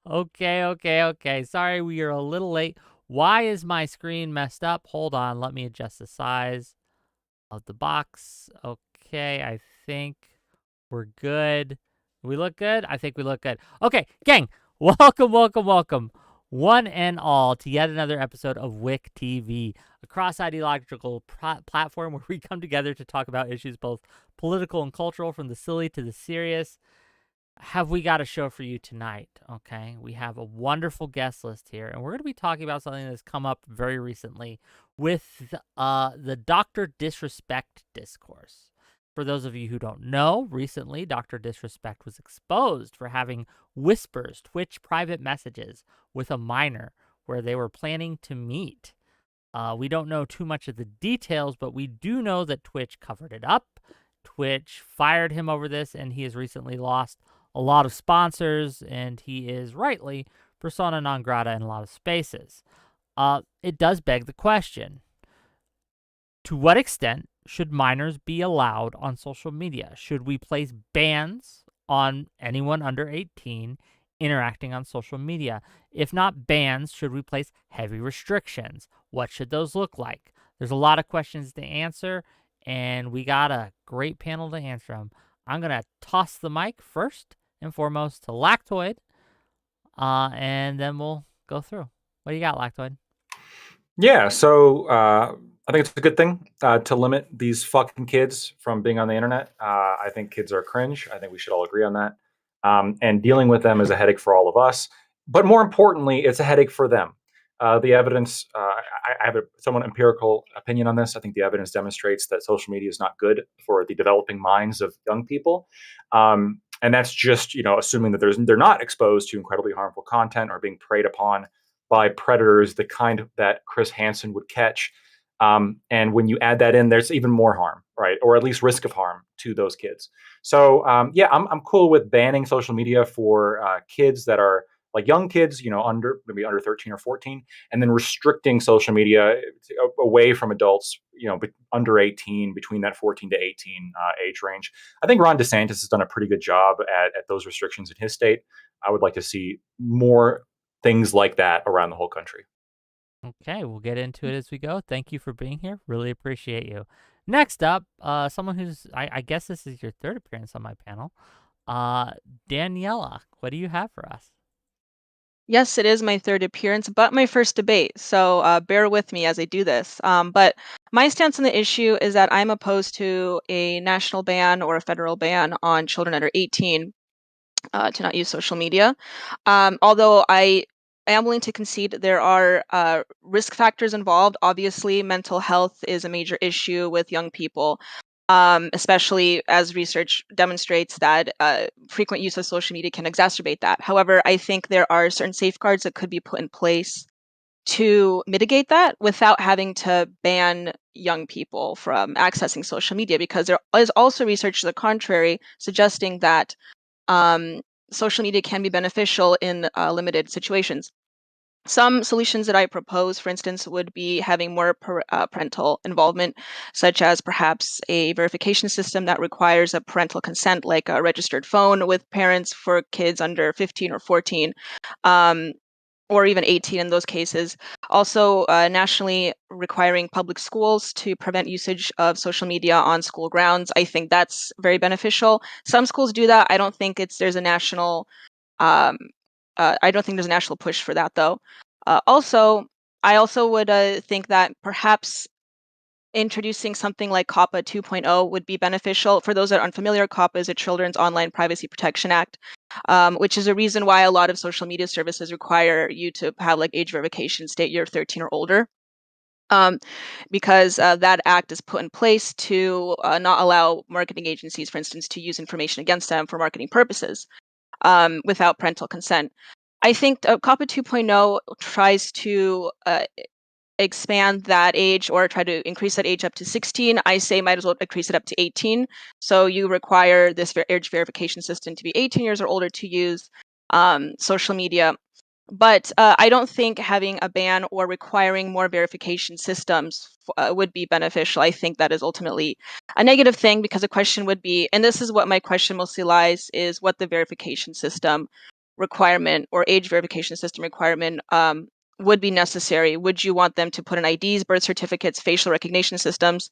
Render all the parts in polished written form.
Okay. Sorry, we are a little late. Why is my screen messed up? Hold on, let me adjust the size of the box. Okay, I think we're good. We look good? I think we look good. Okay, gang, welcome, one and all, to yet another episode of WIC TV, a cross-ideological platform where we come together to talk about issues both political and cultural, from the silly to the serious. Have we got a show for you tonight? Okay, we have a wonderful guest list here, and we're going to be talking about something that's come up very recently with the Dr. Disrespect discourse. For those of you who don't know, recently Dr. Disrespect was exposed for having whispers, Twitch private messages with a minor where they were planning to meet. We don't know too much of the details, but we do know that Twitch covered it up. Twitch fired him over this, and he has recently lost a lot of sponsors, and he is rightly persona non grata in a lot of spaces. It does beg the question, to what extent should minors be allowed on social media? Should we place bans on anyone under 18 interacting on social media? If not bans, should we place heavy restrictions? What should those look like? There's a lot of questions to answer, and we got a great panel to answer them. I'm going to toss the mic first and foremost to Lactoid, and then we'll go through. What do you got, Lactoid? Yeah, so I think it's a good thing to limit these fucking kids from being on the internet. I think kids are cringe. I think we should all agree on that. And dealing with them is a headache for all of us. But more importantly, it's a headache for them. The evidence, I have a somewhat empirical opinion on this. I think the evidence demonstrates that social media is not good for the developing minds of young people. And that's just, assuming that they're not exposed to incredibly harmful content or being preyed upon by predators, the kind that Chris Hansen would catch. And when you add that in, there's even more harm, right? Or at least risk of harm to those kids. So yeah, I'm cool with banning social media for kids that are like young kids, maybe under 13 or 14, and then restricting social media away from adults, under 18, between that 14 to 18 age range. I think Ron DeSantis has done a pretty good job at those restrictions in his state. I would like to see more things like that around the whole country. Okay, we'll get into it as we go. Thank you for being here. Really appreciate you. Next up, someone who's, I guess this is your third appearance on my panel. Daniela, what do you have for us? Yes, it is my third appearance, but my first debate. So bear with me as I do this. But my stance on the issue is that I'm opposed to a national ban or a federal ban on children under 18 to not use social media. Although I am willing to concede there are risk factors involved. Obviously, mental health is a major issue with young people. Especially as research demonstrates that frequent use of social media can exacerbate that. However, I think there are certain safeguards that could be put in place to mitigate that without having to ban young people from accessing social media, because there is also research to the contrary suggesting that social media can be beneficial in limited situations. Some solutions that I propose, for instance, would be having more parental involvement, such as perhaps a verification system that requires a parental consent, like a registered phone with parents for kids under 15 or 14, or even 18 in those cases. Also, nationally requiring public schools to prevent usage of social media on school grounds. I think that's very beneficial. Some schools do that. I don't think there's a national um, I don't think there's a national push for that, though. I also would think that perhaps introducing something like COPPA 2.0 would be beneficial. For those that are unfamiliar, COPPA is a Children's Online Privacy Protection Act, which is a reason why a lot of social media services require you to have like age verification, state you're 13 or older. Because that act is put in place to not allow marketing agencies, for instance, to use information against them for marketing purposes without parental consent. I think COPPA 2.0 tries to expand that age or try to increase that age up to 16. I say might as well increase it up to 18. So you require this age verification system to be 18 years or older to use social media. But I don't think having a ban or requiring more verification systems would be beneficial. I think that is ultimately a negative thing, because the question would be, and this is what my question mostly lies, is what the verification system requirement or age verification system requirement would be necessary. Would you want them to put in IDs, birth certificates, facial recognition systems?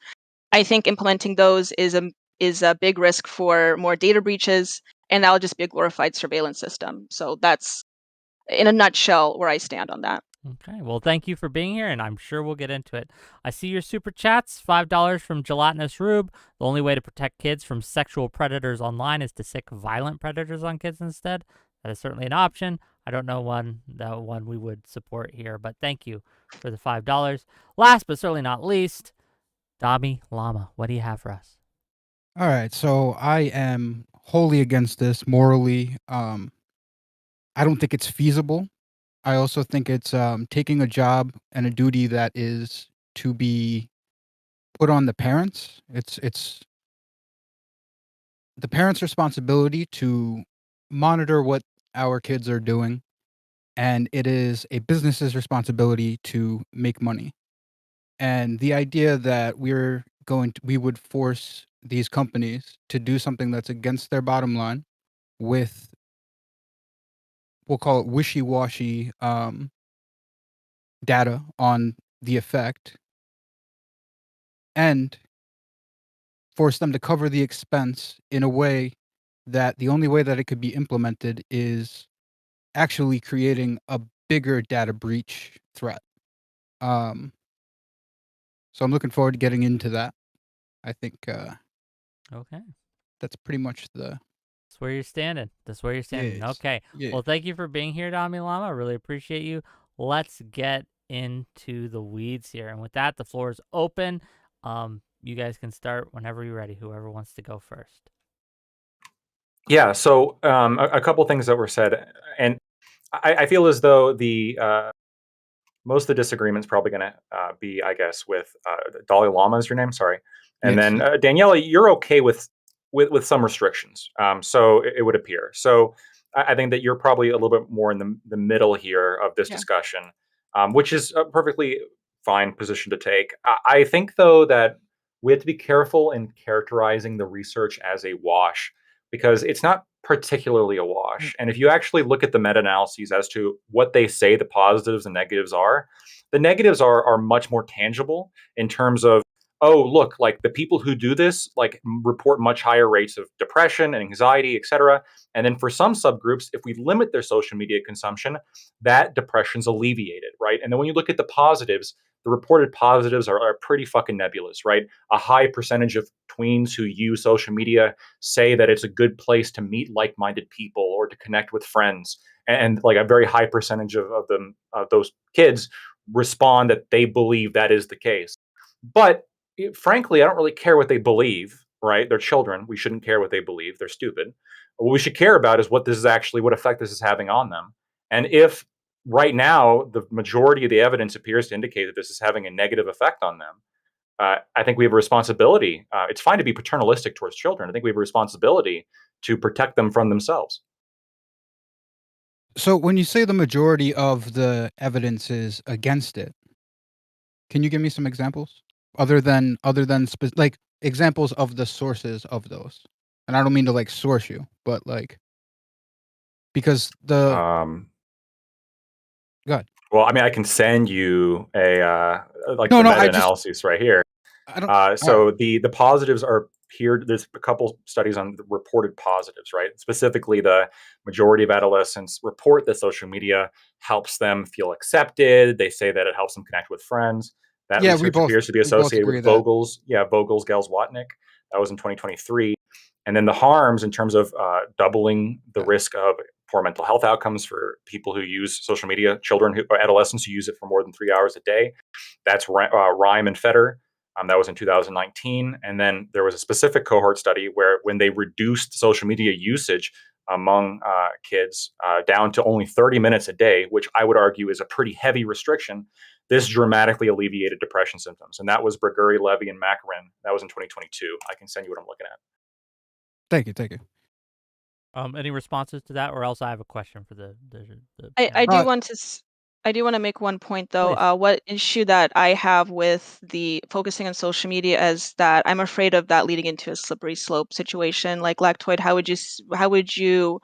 I think implementing those is a big risk for more data breaches, and that'll just be a glorified surveillance system. So that's, in a nutshell, where I stand on that. Okay, well, thank you for being here, and I'm sure we'll get into it. I see your super chats, $5 from Gelatinous Rube. The only way to protect kids from sexual predators online is to sick violent predators on kids instead. That is certainly an option. I don't know that one we would support here, but thank you for the $5. Last but certainly not least, Dami Lama, what do you have for us? All right, so I am wholly against this morally. I don't think it's feasible. I also think it's taking a job and a duty that is to be put on the parents. It's the parents' responsibility to monitor what our kids are doing, and it is a business's responsibility to make money. And the idea that we would force these companies to do something that's against their bottom line with, we'll call it wishy-washy data on the effect, and force them to cover the expense in a way that the only way that it could be implemented is actually creating a bigger data breach threat. So I'm looking forward to getting into that. I think Okay. that's pretty much the... That's where you're standing. That's where you're standing. Yes. Okay. Yeah. Well, thank you for being here, Dami Lama. I really appreciate you. Let's get into the weeds here. And with that, the floor is open. You guys can start whenever you're ready, whoever wants to go first. Yeah. So a couple things that were said, and I feel as though the most of the disagreement's probably going to be, I guess, with Dalai Lama is your name, sorry, and Yes, then Daniela, you're okay with some restrictions. So it would appear. So I think that you're probably a little bit more in the middle here of this Yeah. discussion, which is a perfectly fine position to take. I think though that we have to be careful in characterizing the research as a wash because it's not particularly a wash. And if you actually look at the meta-analyses as to what they say the positives and negatives are, the negatives are much more tangible in terms of, oh, look, like the people who do this like report much higher rates of depression and anxiety, etc. And then for some subgroups, if we limit their social media consumption, that depression's alleviated, right? And then when you look at the positives, the reported positives are pretty fucking nebulous, right? A high percentage of tweens who use social media say that it's a good place to meet like-minded people or to connect with friends, and like a very high percentage of them, those kids, respond that they believe that is the case. But frankly, I don't really care what they believe, right? They're children. We shouldn't care what they believe. They're stupid. What we should care about is what effect this is having on them. And if right now the majority of the evidence appears to indicate that this is having a negative effect on them, I think we have a responsibility. It's fine to be paternalistic towards children. I think we have a responsibility to protect them from themselves. So when you say the majority of the evidence is against it, can you give me some examples other than like examples of the sources of those? And I don't mean to like source you, but like because the God. Well, I mean, I can send you a like No, the no, meta-analysis right here. I don't. All right. So the positives are here. There's a couple studies on the reported positives, right? Specifically, the majority of adolescents report that social media helps them feel accepted. They say that it helps them connect with friends. That Yeah, research appears to be we both associated agree with that. Vogel's, Gels-Watnick. That was in 2023. And then the harms in terms of doubling the risk of poor mental health outcomes for people who use social media, or adolescents who use it for more than 3 hours a day. That's Rhyme and Fetter. That was in 2019. And then there was a specific cohort study where when they reduced social media usage among kids down to only 30 minutes a day, which I would argue is a pretty heavy restriction, this dramatically alleviated depression symptoms. And that was Breguri, Levy, and Macarin. That was in 2022. I can send you what I'm looking at. Thank you. Any responses to that, or else I have a question for the I do want to make one point though. Please. What issue that I have with the focusing on social media is that I'm afraid of that leading into a slippery slope situation like lactoid. How would you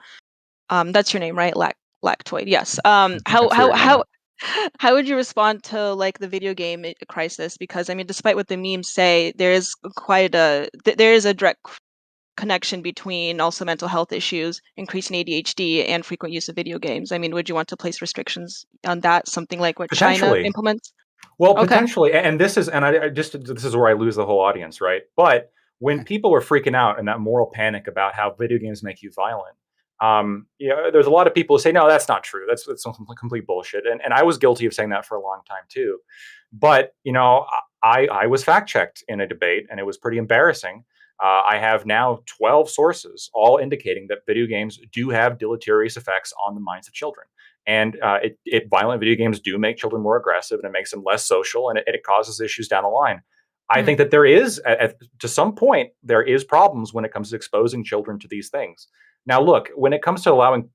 That's your name, right? Lactoid. Yes. That's a weird name. How would you respond to like the video game crisis? Because I mean, despite what the memes say, there is there is a direct connection between also mental health issues, increasing ADHD, and frequent use of video games. I mean, would you want to place restrictions on that? Something like what China Potentially. implements? Well, Okay. potentially, and this is, and I just, this is where I lose the whole audience, right? But when people are freaking out in that moral panic about how video games make you violent, there's a lot of people who say, no, that's not true. That's some complete bullshit. And I was guilty of saying that for a long time too. But I was fact checked in a debate, and it was pretty embarrassing. I have now 12 sources, all indicating that video games do have deleterious effects on the minds of children. And violent video games do make children more aggressive, and it makes them less social, and it causes issues down the line. I think that there is, to some point, there is problems when it comes to exposing children to these things. Now, look, when it comes to allowing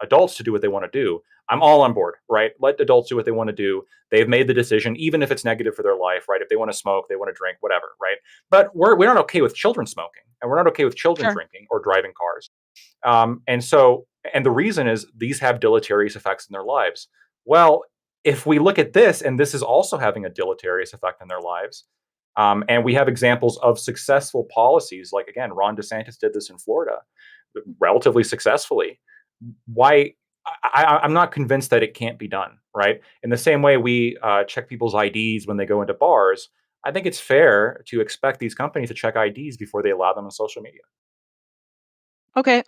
adults to do what they want to do, I'm all on board, right? Let adults do what they want to do. They've made the decision, even if it's negative for their life, right? If they want to smoke, they want to drink, whatever, right? But we're not okay with children smoking, and we're not okay with children Sure. drinking or driving cars. And the reason is these have deleterious effects in their lives. Well, if we look at this, and this is also having a deleterious effect in their lives, and we have examples of successful policies, like again, Ron DeSantis did this in Florida relatively successfully. Why? I'm not convinced that it can't be done, right? In the same way we check people's IDs when they go into bars, I think it's fair to expect these companies to check IDs before they allow them on social media. Okay.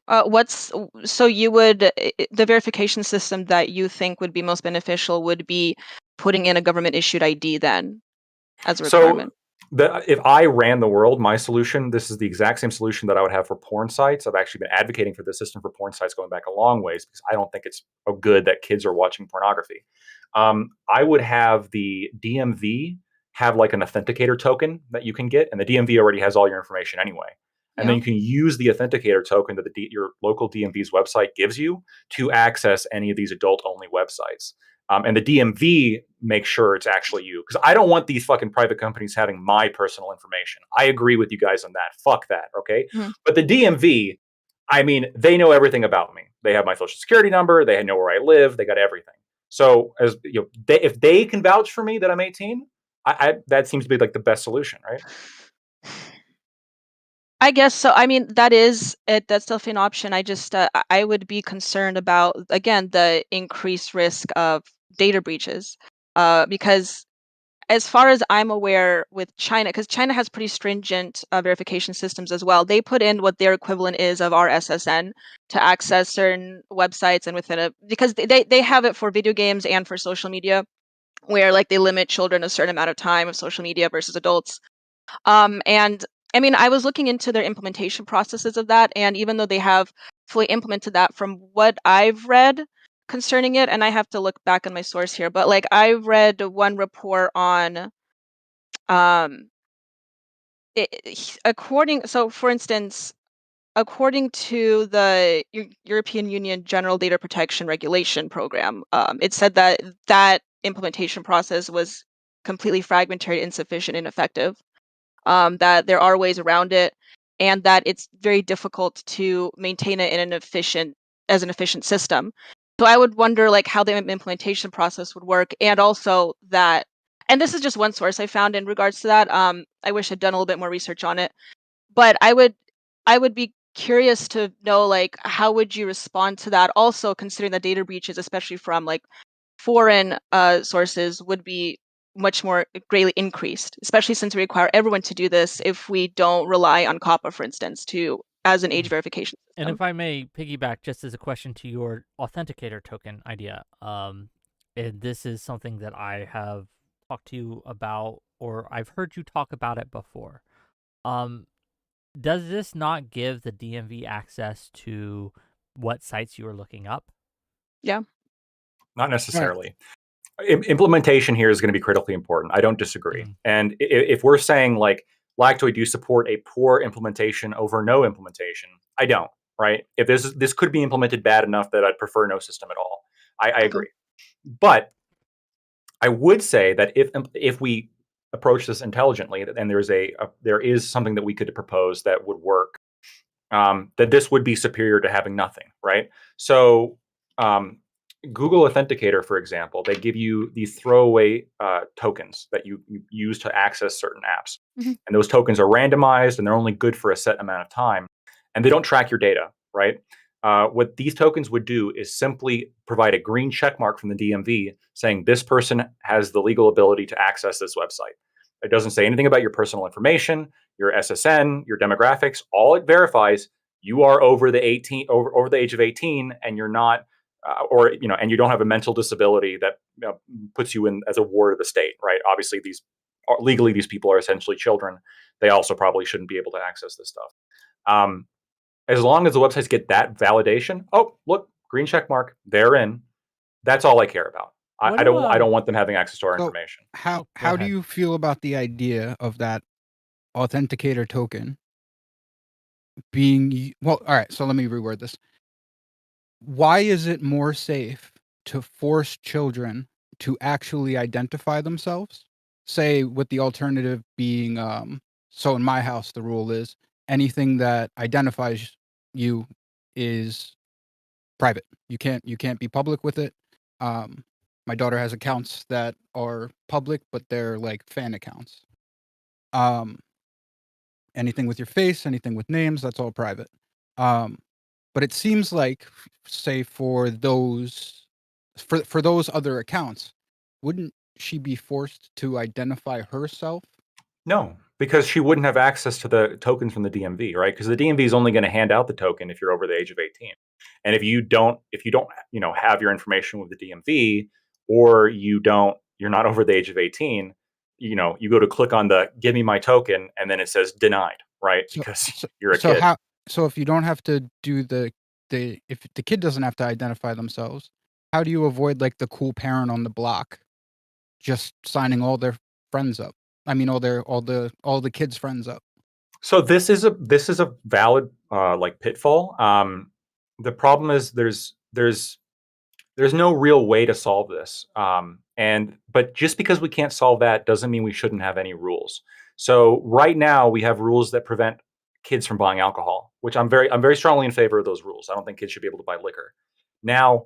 So you would the verification system that you think would be most beneficial would be putting in a government issued ID then as a requirement. If I ran the world, my solution, this is the exact same solution that I would have for porn sites. I've actually been advocating for this system for porn sites going back a long ways, because I don't think it's good that kids are watching pornography. I would have the DMV have like an authenticator token that you can get, and the DMV already has all your information anyway. And then you can use the authenticator token that your local DMV's website gives you to access any of these adult-only websites. And the DMV makes sure it's actually you, because I don't want these fucking private companies having my personal information. I agree with you guys on that. Fuck that, okay? Mhm. But the DMV, I mean, they know everything about me. They have my social security number. They know where I live. They got everything. So if they can vouch for me that I'm 18, that seems to be like the best solution, right? I guess so. I mean, that's definitely an option. I would be concerned about, again, the increased risk of data breaches. Because as far as I'm aware with China, because China has pretty stringent verification systems as well, they put in what their equivalent is of our SSN to access certain websites, and because they have it for video games and for social media, where like they limit children a certain amount of time of social media versus adults. And I mean, I was looking into their implementation processes of that, and even though they have fully implemented that, from what I've read concerning it, and I have to look back on my source here, but like I read one report on, um, for instance, according to the European Union General Data Protection Regulation Program, it said that that implementation process was completely fragmentary, insufficient, ineffective. That there are ways around it, and that it's very difficult to maintain it in an efficient system. So I would wonder like how the implementation process would work, and also that, and this is just one source I found in regards to that. I wish I'd done a little bit more research on it, but I would be curious to know like how would you respond to that, also considering that data breaches, especially from like foreign sources, would be much more greatly increased, especially since we require everyone to do this if we don't rely on COPPA, for instance, as an age verification And system. if I may piggyback just as a question to your authenticator token idea, and this is something that I have talked to you about, or I've heard you talk about it before. Does this not give the DMV access to what sites you are looking up? Yeah. Not necessarily. Implementation here is going to be critically important. I don't disagree. And if we're saying like, Lactoid, do you support a poor implementation over no implementation? I don't, right? If this could be implemented bad enough that I'd prefer no system at all. I Okay. agree. But I would say that if we approach this intelligently, and there is something that we could propose that would work, that this would be superior to having nothing, right? So Google Authenticator, for example, they give you these throwaway tokens that you use to access certain apps. Mhm. And those tokens are randomized and they're only good for a set amount of time. And they don't track your data, right? What these tokens would do is simply provide a green check mark from the DMV saying this person has the legal ability to access this website. It doesn't say anything about your personal information, your SSN, your demographics. All it verifies you are over the over the age of 18, and you're not and you don't have a mental disability that puts you in as a ward of the state, right? Obviously, legally these people are essentially children. They also probably shouldn't be able to access this stuff. As long as the websites get that validation, oh look, green check mark, they're in. That's all I care about. I don't want them having access to our So information. how do you feel about the idea of that authenticator token being well? All right, so let me reword this. Why is it more safe to force children to actually identify themselves? Say, with the alternative being, so in my house, the rule is anything that identifies you is private. You can't be public with it. My daughter has accounts that are public, but they're like fan accounts. Um, anything with your face, anything with names, that's all private. Um, but it seems like, say for those other accounts, wouldn't she be forced to identify herself? No, because she wouldn't have access to the tokens from the DMV, right? Because the DMV is only going to hand out the token if you're over the age of 18. And if you don't, have your information with the DMV, or you're not over the age of 18, you go to click on the give me my token and then it says denied, right? So Because so you're a so kid. how so if you don't have to do if the kid doesn't have to identify themselves, how do you avoid like the cool parent on the block just signing all their friends up? I mean all the kids' friends up. So this is a valid like pitfall. The problem is there's no real way to solve this. But just because we can't solve that doesn't mean we shouldn't have any rules. So right now we have rules that prevent kids from buying alcohol, which I'm very strongly in favor of those rules. I don't think kids should be able to buy liquor. Now,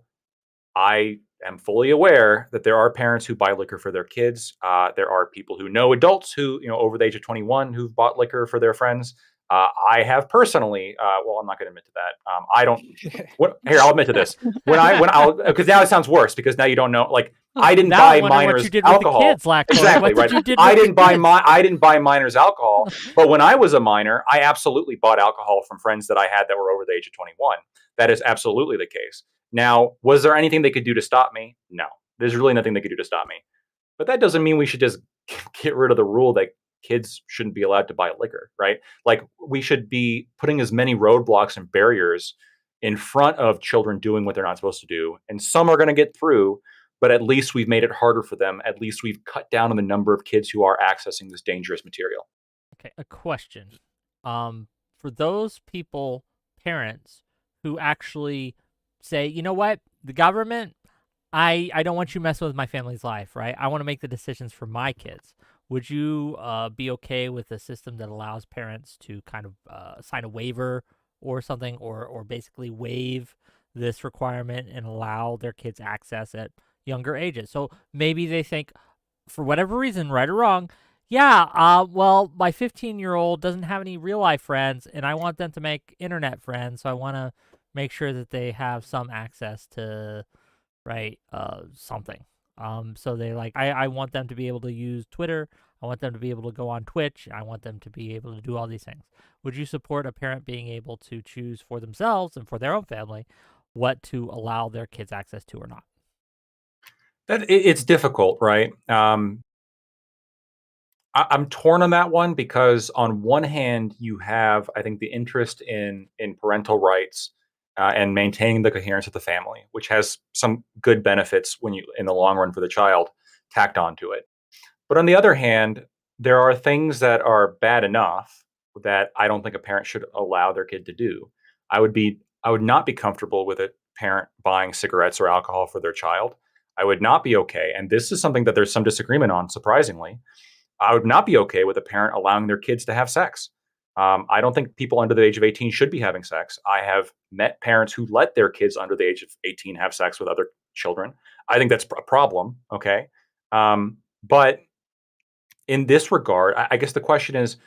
I am fully aware that there are parents who buy liquor for their kids. There are people who know adults who, over the age of 21 who've bought liquor for their friends. I have personally, well, I'm not going to admit to that. I don't. Here, I'll admit to this. Because now it sounds worse because now you don't know. Like I didn't Now I'm buy wondering what minors you did with the alcohol. kids, Lactoid. Exactly What right. did you did I with didn't the buy kids? I didn't buy minors alcohol, but when I was a minor, I absolutely bought alcohol from friends that I had that were over the age of 21. That is absolutely the case. Now, was there anything they could do to stop me? No. There's really nothing they could do to stop me. But that doesn't mean we should just get rid of the rule that kids shouldn't be allowed to buy liquor, right? Like we should be putting as many roadblocks and barriers in front of children doing what they're not supposed to do. And some are going to get through, but at least we've made it harder for them. At least we've cut down on the number of kids who are accessing this dangerous material. Okay, a question. For those people, parents who actually say, you know what, the government, I don't want you messing with my family's life, right? I want to make the decisions for my kids. Would you be okay with a system that allows parents to kind of sign a waiver or something, or basically waive this requirement and allow their kids access at younger ages? So maybe they think, for whatever reason, right or wrong, yeah, well, my 15-year-old doesn't have any real life friends, and I want them to make internet friends, so I want to make sure that they have some access to, right, something. So they like, I want them to be able to use Twitter. I want them to be able to go on Twitch. I want them to be able to do all these things. Would you support a parent being able to choose for themselves and for their own family what to allow their kids access to or not? It's difficult, right? I'm torn on that one because on one hand you have, I think, the interest in parental rights and maintaining the coherence of the family, which has some good benefits when you in the long run for the child tacked onto it. But on the other hand, there are things that are bad enough that I don't think a parent should allow their kid to do. I would not be comfortable with a parent buying cigarettes or alcohol for their child. I would not be okay, and this is something that there's some disagreement on, surprisingly. I would not be okay with a parent allowing their kids to have sex. I don't think people under the age of 18 should be having sex. I have met parents who let their kids under the age of 18 have sex with other children. I think that's a problem. Okay. But in this regard, I guess the question is,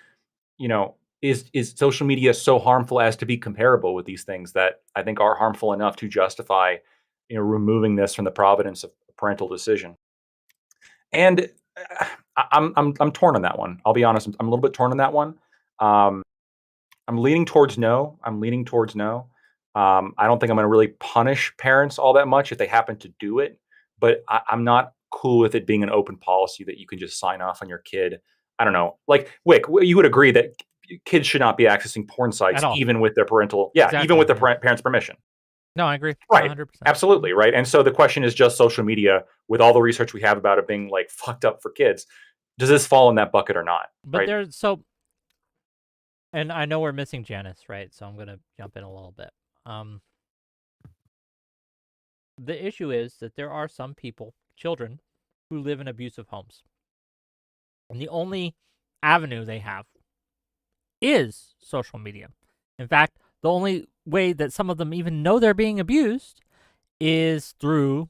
you know, is social media so harmful as to be comparable with these things that I think are harmful enough to justify, removing this from the providence of parental decision? And I'm torn on that one. I'll be honest. I'm a little bit torn on that one. Um, I'm leaning towards no. I'm leaning towards no. I don't think I'm going to really punish parents all that much if they happen to do it, but I'm not cool with it being an open policy that you can just sign off on your kid. I don't know. Like Wick, you would agree that kids should not be accessing porn sites At all. even with their parental, yeah, even Exactly, with their yeah. parents' permission. No, I agree. Right. 100%. Absolutely. Right. And so the question is just social media with all the research we have about it being like fucked up for kids. Does this fall in that bucket or not? But Right. there's so, and I know we're missing Janice, right? So I'm gonna jump in a little bit. The issue is that there are some people, children, who live in abusive homes, and the only avenue they have is social media. In fact, the only way that some of them even know they're being abused is through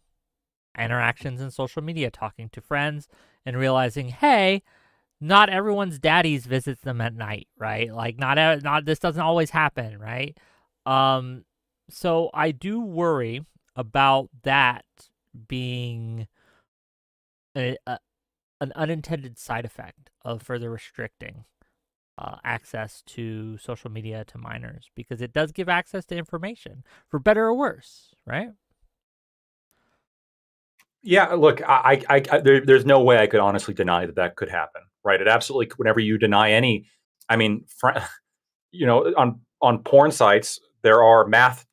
interactions in social media, talking to friends and realizing, hey, not everyone's daddies visits them at night, right? Like not this doesn't always happen, right? So I do worry about that being an unintended side effect of further restricting access to social media to minors, because it does give access to information for better or worse, right? Yeah, look, there's no way I could honestly deny that that could happen, right? It absolutely, whenever you deny any, I mean, on porn sites there are math,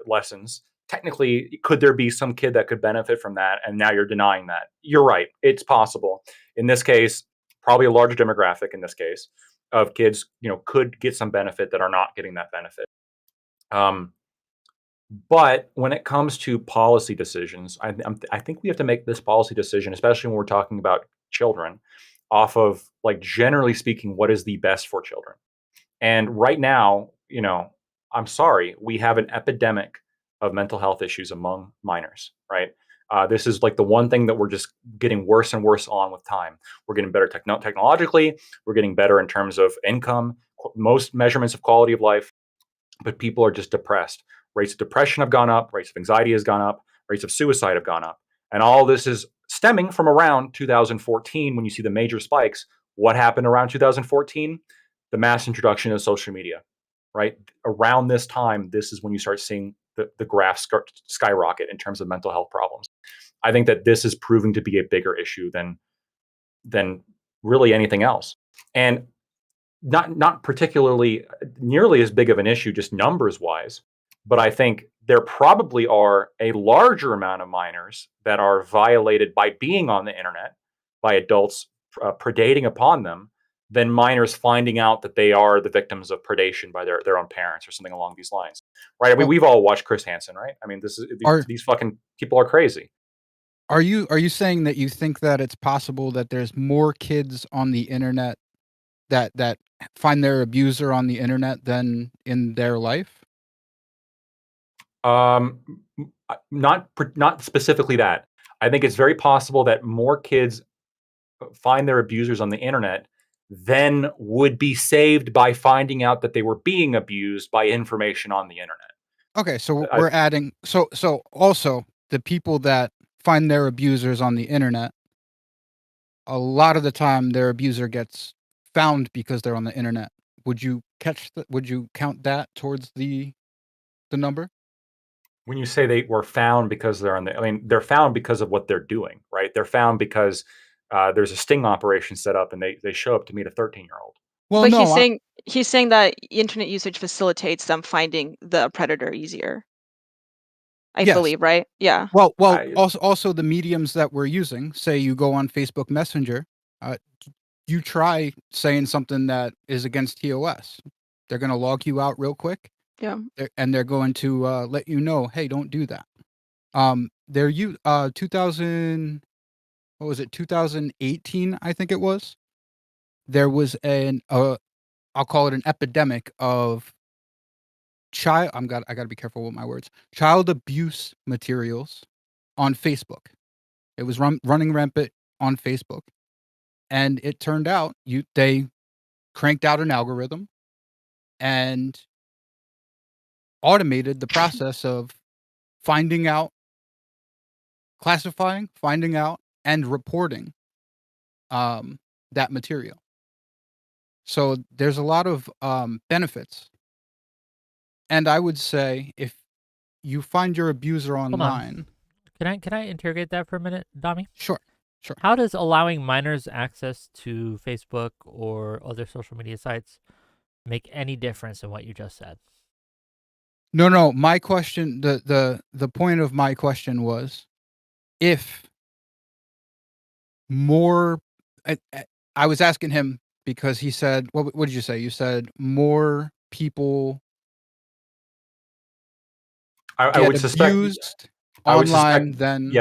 lessons. Technically, could there be some kid that could benefit from that? And now you're denying that. You're right, it's possible. In this case, probably a larger demographic in this case of kids, could get some benefit that are not getting that benefit. But when it comes to policy decisions, I think we have to make this policy decision, especially when we're talking about children, off of, like, generally speaking, what is the best for children. And right now, I'm sorry, we have an epidemic of mental health issues among minors, right? This is like the one thing that we're just getting worse and worse on with time. We're getting better technologically. We're getting better in terms of income, most measurements of quality of life, but people are just depressed. Rates of depression have gone up, rates of anxiety has gone up, rates of suicide have gone up. And all this is stemming from around 2014 when you see the major spikes. What happened around 2014? The mass introduction of social media, right? Around this time, this is when you start seeing the graphs skyrocket in terms of mental health problems. I think that this is proving to be a bigger issue than really anything else. And not particularly nearly as big of an issue just numbers wise, but I think there probably are a larger amount of minors that are violated by being on the internet, by adults predating upon them, than minors finding out that they are the victims of predation by their own parents or something along these lines, right? I mean, Well, we've all watched Chris Hansen, right? I mean, are these fucking people are crazy. are you saying that you think that it's possible that there's more kids on the internet that find their abuser on the internet than in their life? Not specifically that. I think it's very possible that more kids find their abusers on the internet than would be saved by finding out that they were being abused by information on the internet. Okay, so I, we're adding so also the people that find their abusers on the internet, a lot of the time their abuser gets found because they're on the internet. Would you count that towards the number? when you say they were found because they're on the, I mean, they're found because of what they're doing, right? They're found because there's a sting operation set up, and they show up to meet a 13-year-old. Well, But no, he's saying that internet usage facilitates them finding the predator easier. I yes. believe, right? Yeah. Well, I, also the mediums that we're using. Say you go on Facebook Messenger, uh, you try saying something that is against TOS. They're going to log you out real quick, Yeah. and they're going to let you know, hey, don't do that. 2000, what was it? 2018, I think it was. There was I'll call it an epidemic of I got to be careful with my words. Child abuse materials on Facebook. It was running rampant on Facebook, and it turned out they cranked out an algorithm and automated the process of finding out, classifying, finding out, and reporting that material. So there's a lot of benefits. And I would say if you find your abuser online. Can I interrogate that for a minute, Dami? Sure. How does allowing minors access to Facebook or other social media sites make any difference in what you just said? No. My question, the point of my question was, if more, I was asking him because he said, what did you say? You said more people I would suspect abused online than.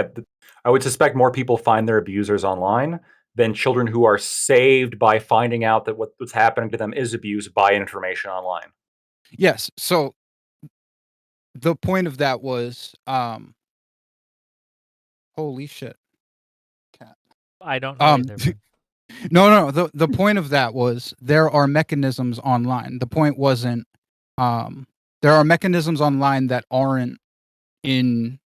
I would suspect more people find their abusers online than children who are saved by finding out that what's happening to them is abuse by information online. Yes. So the point of that was, holy shit. Cat. I don't know either. No. The point of that was there are mechanisms online. The point wasn't, there are mechanisms online that aren't in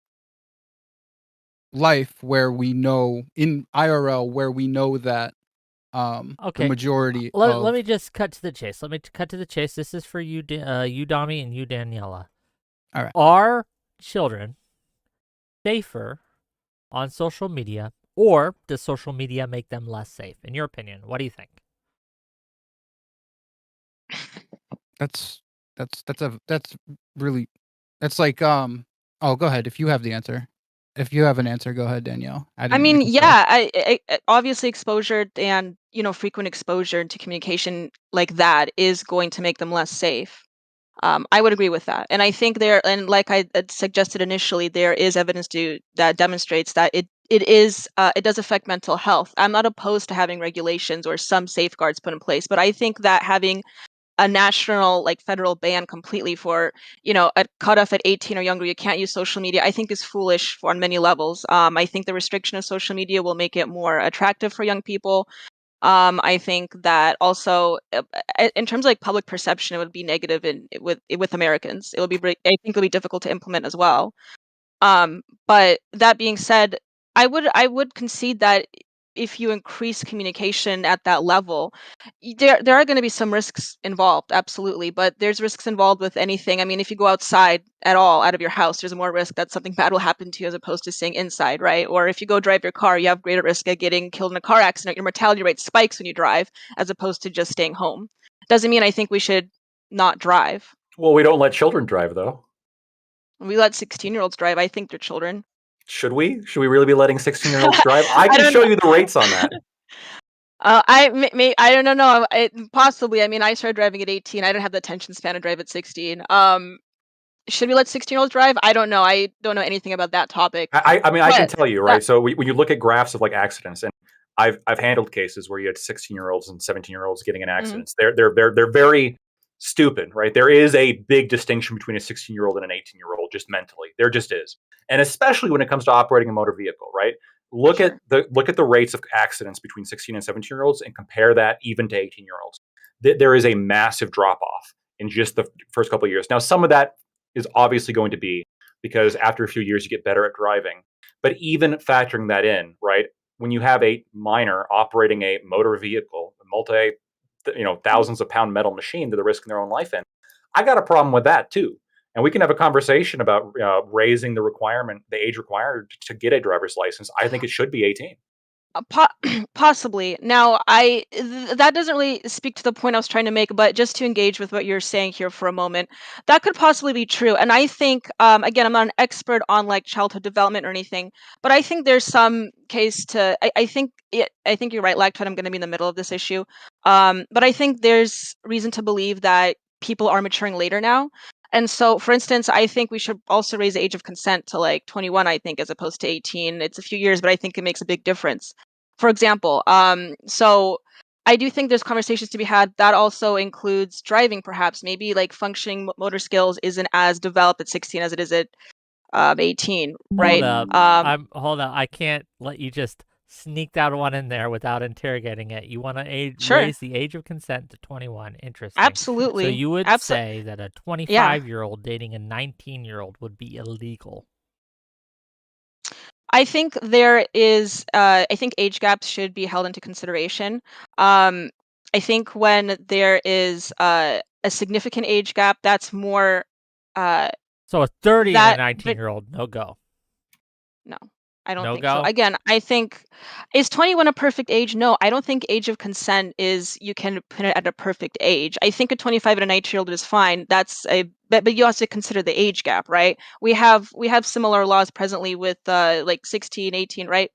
life where we know, in IRL, where we know that the majority let me just cut to the chase. This is for you, you Dami, and you Daniela. All right. Are children safer on social media, or does social media make them less safe? In your opinion, what do you think? That's like oh, go ahead if you have the answer. If you have an answer, go ahead, Danielle. I mean, yeah, I obviously exposure and, frequent exposure to communication like that is going to make them less safe. I would agree with that. And I think like I had suggested initially, there is evidence that demonstrates that it does affect mental health. I'm not opposed to having regulations or some safeguards put in place, but I think that having a national, like federal ban completely for, a cutoff at 18 or younger, you can't use social media, I think is foolish on many levels. I think the restriction of social media will make it more attractive for young people. I think that also, in terms of like public perception, it would be negative with Americans. I think it'll be difficult to implement as well. But that being said, I would concede that if you increase communication at that level, there are going to be some risks involved, absolutely. But there's risks involved with anything. I mean, if you go outside at all, out of your house, there's more risk that something bad will happen to you as opposed to staying inside, right? Or if you go drive your car, you have greater risk of getting killed in a car accident. Your mortality rate spikes when you drive, as opposed to just staying home. Doesn't mean I think we should not drive. Well, we don't let children drive, though. We let 16-year-olds drive. I think they're children. Should we? Should we really be letting 16-year-olds drive? I can show you the rates on that. I don't know. Possibly. I mean, I started driving at 18. I didn't have the attention span to drive at 16. Should we let 16-year-olds drive? I don't know. I don't know anything about that topic. I mean, I can tell you, right? So when you look at graphs of like accidents, and I've handled cases where you had 16-year-olds and 17-year-olds getting in accidents. They're very stupid, right? There is a big distinction between a 16-year-old and an 18-year-old, just mentally. There just is, and especially when it comes to operating a motor vehicle, right? Look at the rates of accidents between 16 and 17-year-olds and compare that even to 18-year-olds. There is a massive drop off in just the first couple of years. Now, some of that is obviously going to be because after a few years you get better at driving. But even factoring that in, right? When you have a minor operating a motor vehicle, thousands of pound metal machine to the risk in their own life in, I got a problem with that too. And we can have a conversation about raising the age required to get a driver's license. I think it should be 18. Possibly. Now, that doesn't really speak to the point I was trying to make, but just to engage with what you're saying here for a moment, that could possibly be true. And I think, again, I'm not an expert on like childhood development or anything, but I think there's some case to. I think you're right, Lactoid. I'm going to be in the middle of this issue, but I think there's reason to believe that people are maturing later now. And so, for instance, I think we should also raise the age of consent to like 21, I think, as opposed to 18. It's a few years, but I think it makes a big difference. For example, so I do think there's conversations to be had. That also includes driving, perhaps. Maybe like functioning motor skills isn't as developed at 16 as it is at 18, right? Hold up. I can't let you just sneak that one in there without interrogating it. You want to Sure. raise the age of consent to 21. Interesting. Absolutely. So you would say that a 25-year-old dating a 19-year-old would be illegal. I think there is. I think age gaps should be held into consideration. I think when there is a significant age gap, that's more. So a 30 that, and a 19-year-old, no go. No, I don't No think so. go? Again, I think, is 21 a perfect age? No, I don't think age of consent is, you can put it at a perfect age. I think a 25 and a 19-year-old is fine. But you also consider the age gap, right? We have similar laws presently with like 16, 18, right?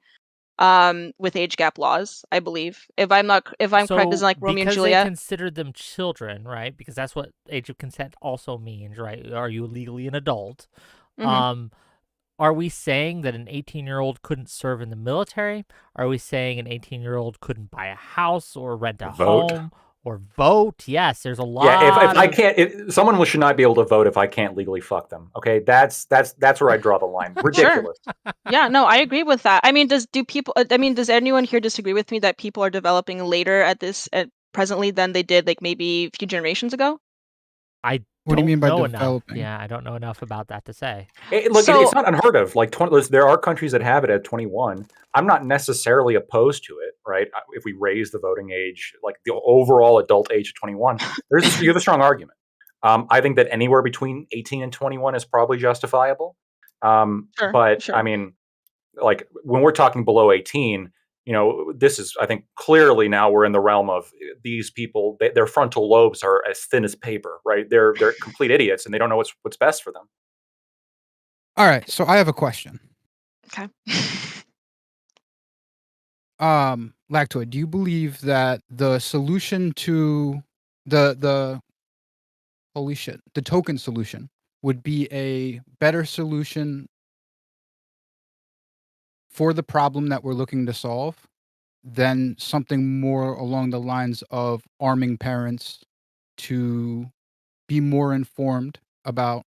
With age gap laws, I believe. If I'm correct, isn't like Romeo and because Juliet? they considered them children, right? Because that's what age of consent also means, right? Are you legally an adult? Mhm. Are we saying that an 18-year-old couldn't serve in the military? Are we saying an 18-year-old couldn't buy a house or rent a Vote. home or vote? Yes, there's a lot. Yeah, if I can't, someone should not be able to vote if I can't legally fuck them. Okay, that's where I draw the line. Ridiculous. Yeah, no, I agree with that. I mean, does anyone here disagree with me that people are developing later presently than they did like maybe a few generations ago? I What do you don't mean by know enough. developing? Yeah, I don't know enough about that to say. Look, So- it's not unheard of. Like there are countries that have it at 21. I'm not necessarily opposed to it, right? If we raise the voting age, like the overall adult age of 21, you have a strong argument. I think that anywhere between 18 and 21 is probably justifiable. But Sure. I mean, like when we're talking below 18, this is, I think, clearly now we're in the realm of these people. Their frontal lobes are as thin as paper, right? They're complete idiots, and they don't know what's best for them. All right, so I have a question. Okay. Lactoid, do you believe that the solution to the holy shit, the token solution would be a better solution for the problem that we're looking to solve than something more along the lines of arming parents to be more informed about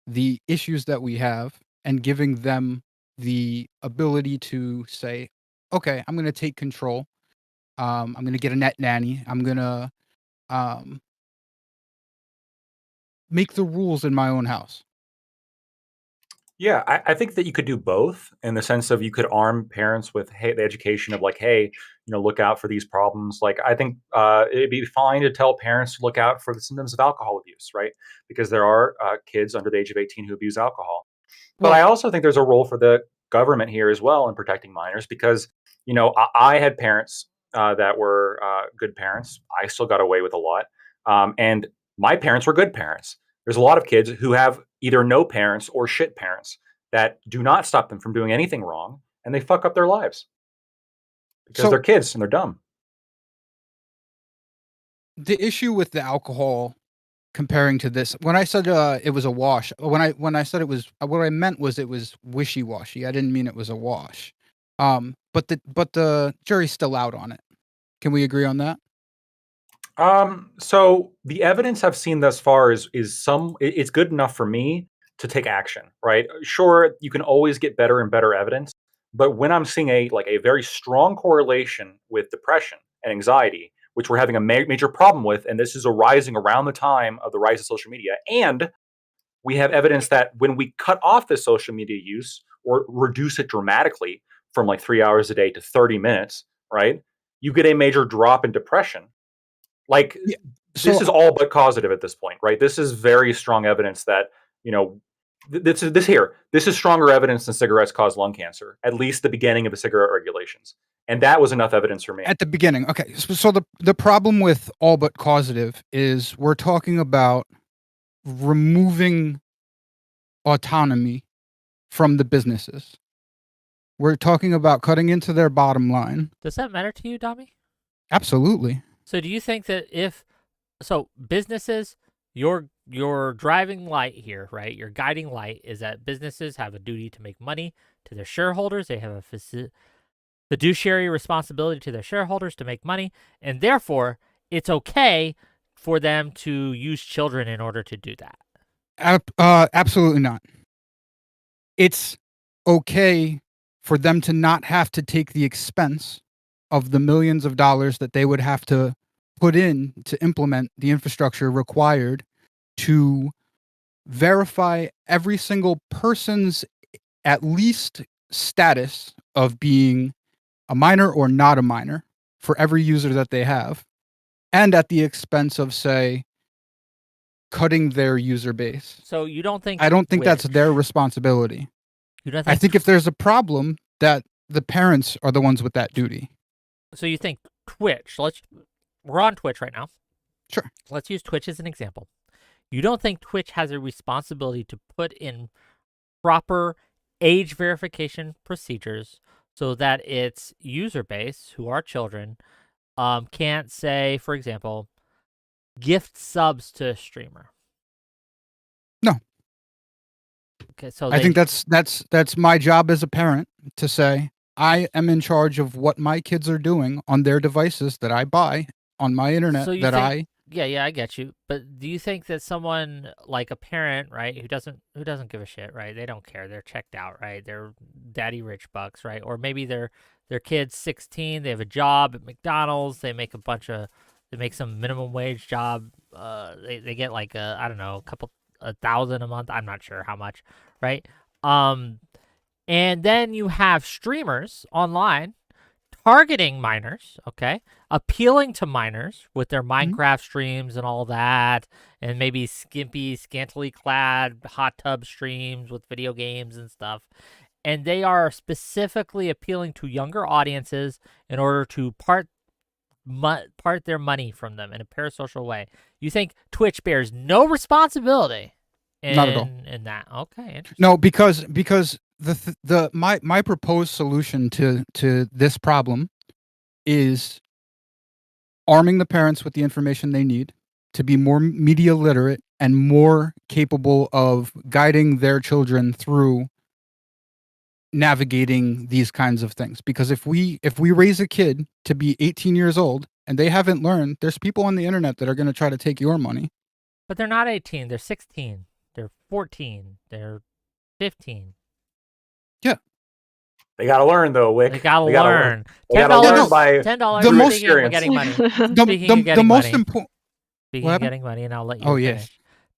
the issues that we have and giving them the ability to say, okay, I'm going to take control. I'm going to get a net nanny. I'm going to make the rules in my own house. Yeah, I think that you could do both in the sense of you could arm parents with the education of like, hey, look out for these problems. Like, I think it'd be fine to tell parents to look out for the symptoms of alcohol abuse, right? Because there are kids under the age of 18 who abuse alcohol. But I also think there's a role for the government here as well in protecting minors because, I had parents that were good parents. I still got away with a lot. And my parents were good parents. There's a lot of kids who have either no parents or shit parents that do not stop them from doing anything wrong, and they fuck up their lives because they're kids and they're dumb. The issue with the alcohol comparing to this, when I said it was a wash, when I said it was, what I meant was it was wishy-washy. I didn't mean it was a wash. But the jury's still out on it. Can we agree on that? So the evidence I've seen thus far is it's good enough for me to take action, right? Sure, you can always get better and better evidence, but when I'm seeing a very strong correlation with depression and anxiety, which we're having a major problem with, and this is arising around the time of the rise of social media, and we have evidence that when we cut off the social media use or reduce it dramatically from like 3 hours a day to 30 minutes, right? You get a major drop in depression. Like, Yeah, this is all but causative at this point, right? This is very strong evidence that, this is stronger evidence than cigarettes cause lung cancer, at least the beginning of the cigarette regulations. And that was enough evidence for me. At the beginning. Okay. So the problem with all but causative is we're talking about removing autonomy from the businesses. We're talking about cutting into their bottom line. Does that matter to you, Dami? Absolutely. So do you think that businesses, your driving light here, right? Your guiding light is that businesses have a duty to make money to their shareholders. They have fiduciary responsibility to their shareholders to make money, and therefore it's okay for them to use children in order to do that. Absolutely not. It's okay for them to not have to take the expense of the millions of dollars that they would have to put in to implement the infrastructure required to verify every single person's at least status of being a minor or not a minor for every user that they have, and at the expense of, say, cutting their user base. So you don't think I don't think that's Twitch- their responsibility. You don't I think think if there's a problem, that the parents are the ones with that duty. so? You think Twitch? We're on Twitch right now. Sure. Let's use Twitch as an example. You don't think Twitch has a responsibility to put in proper age verification procedures so that its user base, who are children, can't say, for example, gift subs to a streamer? No. Okay, so I think that's my job as a parent to say, I am in charge of what my kids are doing on their devices that I buy on my internet. So you think, yeah, I get you. But do you think that someone like a parent, right, who doesn't give a shit, right? They don't care. They're checked out, right? They're daddy rich bucks, right? Or maybe their kid's 16, they have a job at McDonald's, they make some minimum wage job. They get like I don't know, a thousand a month. I'm not sure how much, right? And then you have streamers online targeting minors, okay, appealing to minors with their Minecraft streams and all that, and maybe scantily clad hot tub streams with video games and stuff. And they are specifically appealing to younger audiences in order to part their money from them in a parasocial way. You think Twitch bears no responsibility Not at all. in that? Okay, interesting. No, because my proposed solution to this problem is arming the parents with the information they need to be more media literate and more capable of guiding their children through navigating these kinds of things. Because if we raise a kid to be 18 years old and they haven't learned, there's people on the internet that are going to try to take your money. But they're not 18, they're 16, they're 14, they're 15. Yeah. They gotta learn though, Wick. They gotta learn. $10 by $10 the most speaking of getting money. The most important. Speaking of getting money, and I'll let you Oh, finish. yes.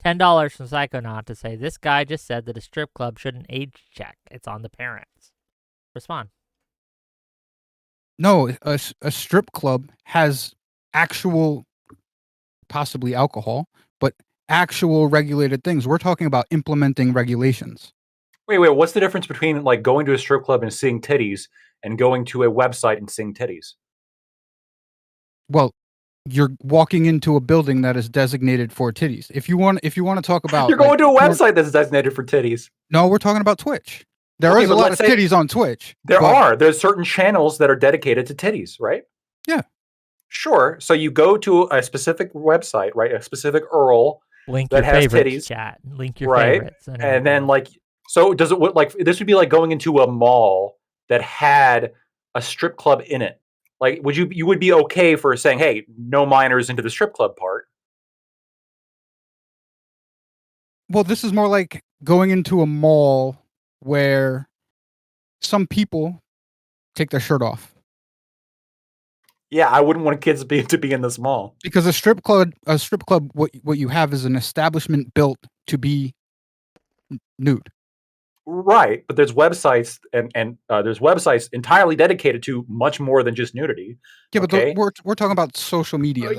$10 from Psychonaut to say, this guy just said that a strip club shouldn't age check. It's on the parents. Respond. No, a strip club has actual, possibly alcohol, but actual regulated things. We're talking about implementing regulations. Wait, what's the difference between like going to a strip club and seeing titties and going to a website and seeing titties? Well, you're walking into a building that is designated for titties. If you want to talk about, you're going to a website that's designated for titties. No, we're talking about Twitch. There is a lot of titties on Twitch. There's certain channels that are dedicated to titties, right? Yeah. Sure. So you go to a specific website, right? A specific URL Link that your has favorites, titties, chat. Link your right? favorites. And then like, so does it like this would be like going into a mall that had a strip club in it? Like, you would be okay for saying, hey, no minors into the strip club part? Well, this is more like going into a mall where some people take their shirt off. Yeah, I wouldn't want kids to be in this mall. Because a strip club, what you have is an establishment built to be nude. Right, but there's websites and there's websites entirely dedicated to much more than just nudity. Yeah, but we're talking about social media.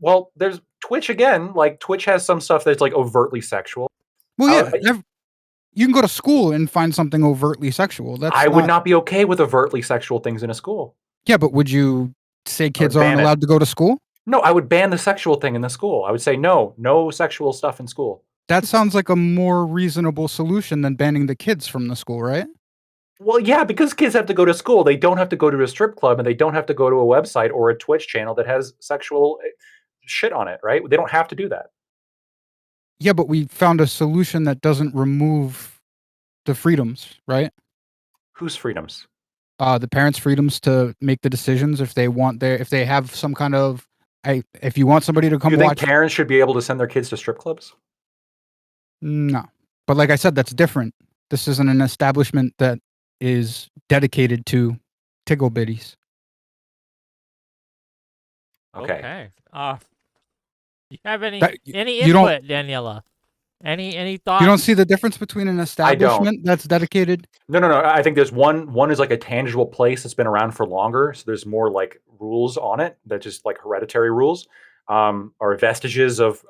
Well, there's Twitch again. Like Twitch has some stuff that's like overtly sexual. Well, yeah, you can go to school and find something overtly sexual. I would not be okay with overtly sexual things in a school. Yeah, but would you say kids aren't allowed to go to school? No, I would ban the sexual thing in the school. I would say no sexual stuff in school. That sounds like a more reasonable solution than banning the kids from the school, right? Well, yeah, because kids have to go to school. They don't have to go to a strip club, and they don't have to go to a website or a Twitch channel that has sexual shit on it, right? They don't have to do that. Yeah, but we found a solution that doesn't remove the freedoms, right? Whose freedoms? the parents' freedoms to make the decisions if they have some kind of if you want somebody to come You think watch. parents should be able to send their kids to strip clubs? No, but like I said, that's different. This isn't an establishment that is dedicated to tickle bitties. Okay. You have any you don't- input, Daniela? Any thoughts? You don't see the difference between an establishment that's dedicated? No. I think there's one is like a tangible place that's been around for longer, so there's more like rules on it that just like hereditary rules, or vestiges of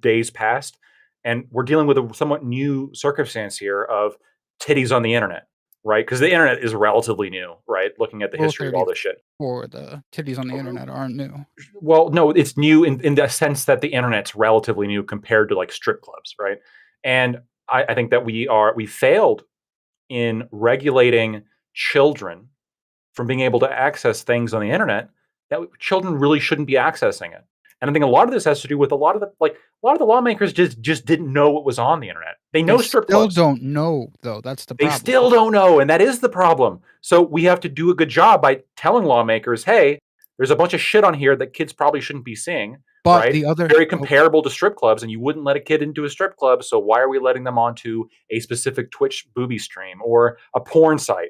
days past. And we're dealing with a somewhat new circumstance here of titties on the internet, right? Because the internet is relatively new, right? Looking at the history of all this shit. Or the titties on the internet aren't new. Well, no, it's new in the sense that the internet's relatively new compared to like strip clubs, right? And I think that we failed in regulating children from being able to access things on the internet that children really shouldn't be accessing it. And I think a lot of this has to do with a lot of the lawmakers just didn't know what was on the internet. They know strip clubs. They still don't know, though. That's the problem. They still don't know, and that is the problem. So we have to do a good job by telling lawmakers, hey, there's a bunch of shit on here that kids probably shouldn't be seeing. But right? the other very comparable to strip clubs, and you wouldn't let a kid into a strip club, so why are we letting them onto a specific Twitch booby stream or a porn site?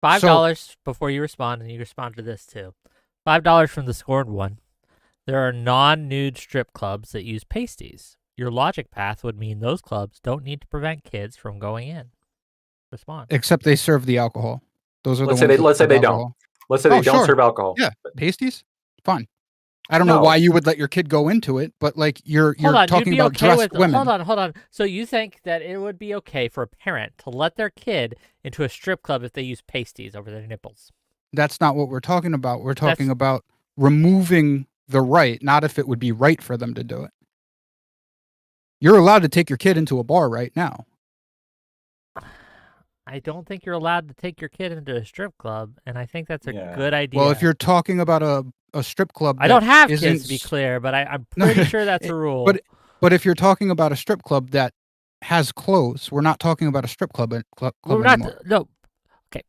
$5 before you respond, and you respond to this too. $5 from the scorned one. There are non-nude strip clubs that use pasties. Your logic path would mean those clubs don't need to prevent kids from going in. Respond. Except they serve the alcohol. Those are let's the say ones. Let's say they don't. Let's say they don't serve alcohol. Yeah, pasties. Fine. I don't know why you would let your kid go into it, but like you're talking about dressed women. Hold on. So you think that it would be okay for a parent to let their kid into a strip club if they use pasties over their nipples? That's not what we're talking about. We're talking about removing the right, not if it would be right for them to do it. You're allowed to take your kid into a bar right now. I don't think you're allowed to take your kid into a strip club, and I think that's a good idea. Well, if you're talking about a strip club, I don't have kids, to be clear, but I'm pretty sure that's a rule. But if you're talking about a strip club that has clothes, we're not talking about a strip club anymore. No. Okay.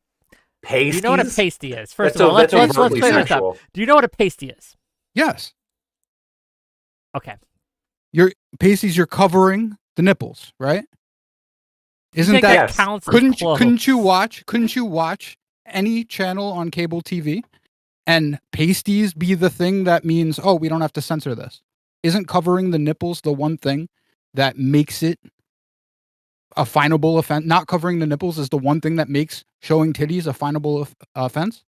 Pasties? Do you know what a pasty is? First of all, let's clear this up. Do you know what a pasty is? Yes. Okay. Your pasties, you're covering the nipples, right? Isn't that counts? Couldn't you watch any channel on cable TV and pasties be the thing that means, oh, we don't have to censor this? Isn't covering the nipples the one thing that makes it a finable offense? Not covering the nipples is the one thing that makes showing titties a finable offense?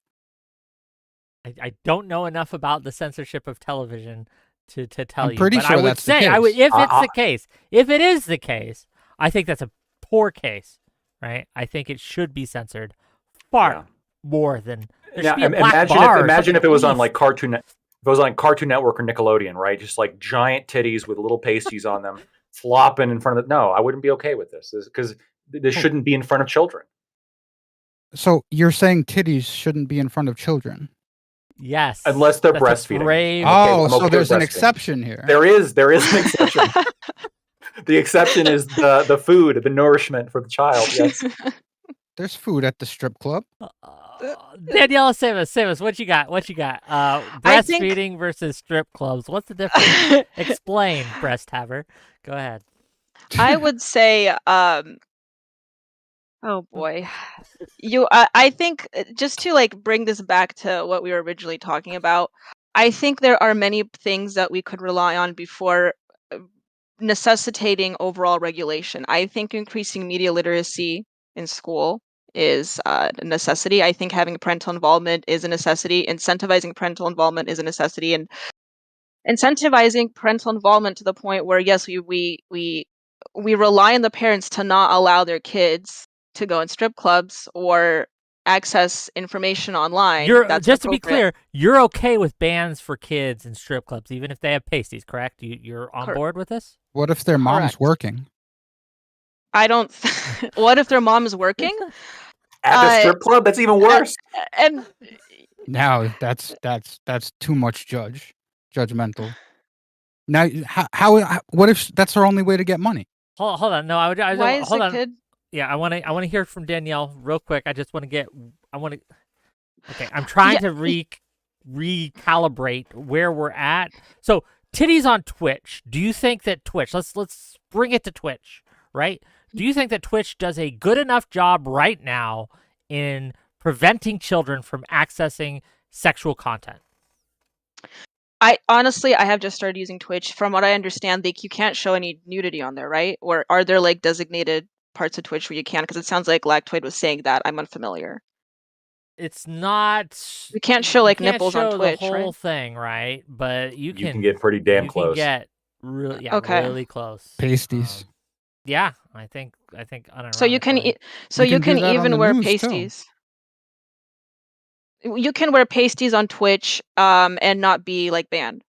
I don't know enough about the censorship of television to tell you. I'm pretty sure that's the case. If it is the case, I think that's a poor case, right? I think it should be censored far more than imagine if it was on like Cartoon Network or Nickelodeon, right? Just like giant titties with little pasties on them flopping in front of no, I wouldn't be okay with this because this shouldn't be in front of children. So you're saying titties shouldn't be in front of children? Yes. Unless they're breastfeeding. So there's an exception here. There is an exception. The exception is the food, the nourishment for the child. Yes. There's food at the strip club. Daniela, save us. What you got? Breastfeeding versus strip clubs. What's the difference? Explain, breast haver. Go ahead. I would say, oh boy, I think just to like bring this back to what we were originally talking about, I think there are many things that we could rely on before necessitating overall regulation. I think increasing media literacy in school is a necessity. I think having parental involvement is a necessity. Incentivizing parental involvement is a necessity, and incentivizing parental involvement to the point where yes, we rely on the parents to not allow their kids to go in strip clubs or access information online. Just to be clear, you're okay with bans for kids in strip clubs, even if they have pasties, correct? You're on board with this? What if their mom's working? I don't. What if their mom is working at the strip club? That's even worse. And now that's too much judgmental. Now, how? What if that's our only way to get money? Hold on. No, why is the kid? Yeah, I want to hear from Danielle real quick. I just want to get. Okay, I'm trying to recalibrate where we're at. So titties on Twitch. Do you think that Twitch? Let's bring it to Twitch, right? Do you think that Twitch does a good enough job right now in preventing children from accessing sexual content? I have just started using Twitch. From what I understand, you can't show any nudity on there, right? Or are there like designated parts of Twitch where you can? Because it sounds like Lactoid was saying that. I'm unfamiliar. It's not. You can't show like can't nipples on show the Twitch, whole right? thing, right? But you can get pretty damn you close. can get really Okay. really close. Pasties. Yeah, I think unironically. So you can You can do that on even the wear news, too. pasties. You can wear pasties on Twitch and not be like banned.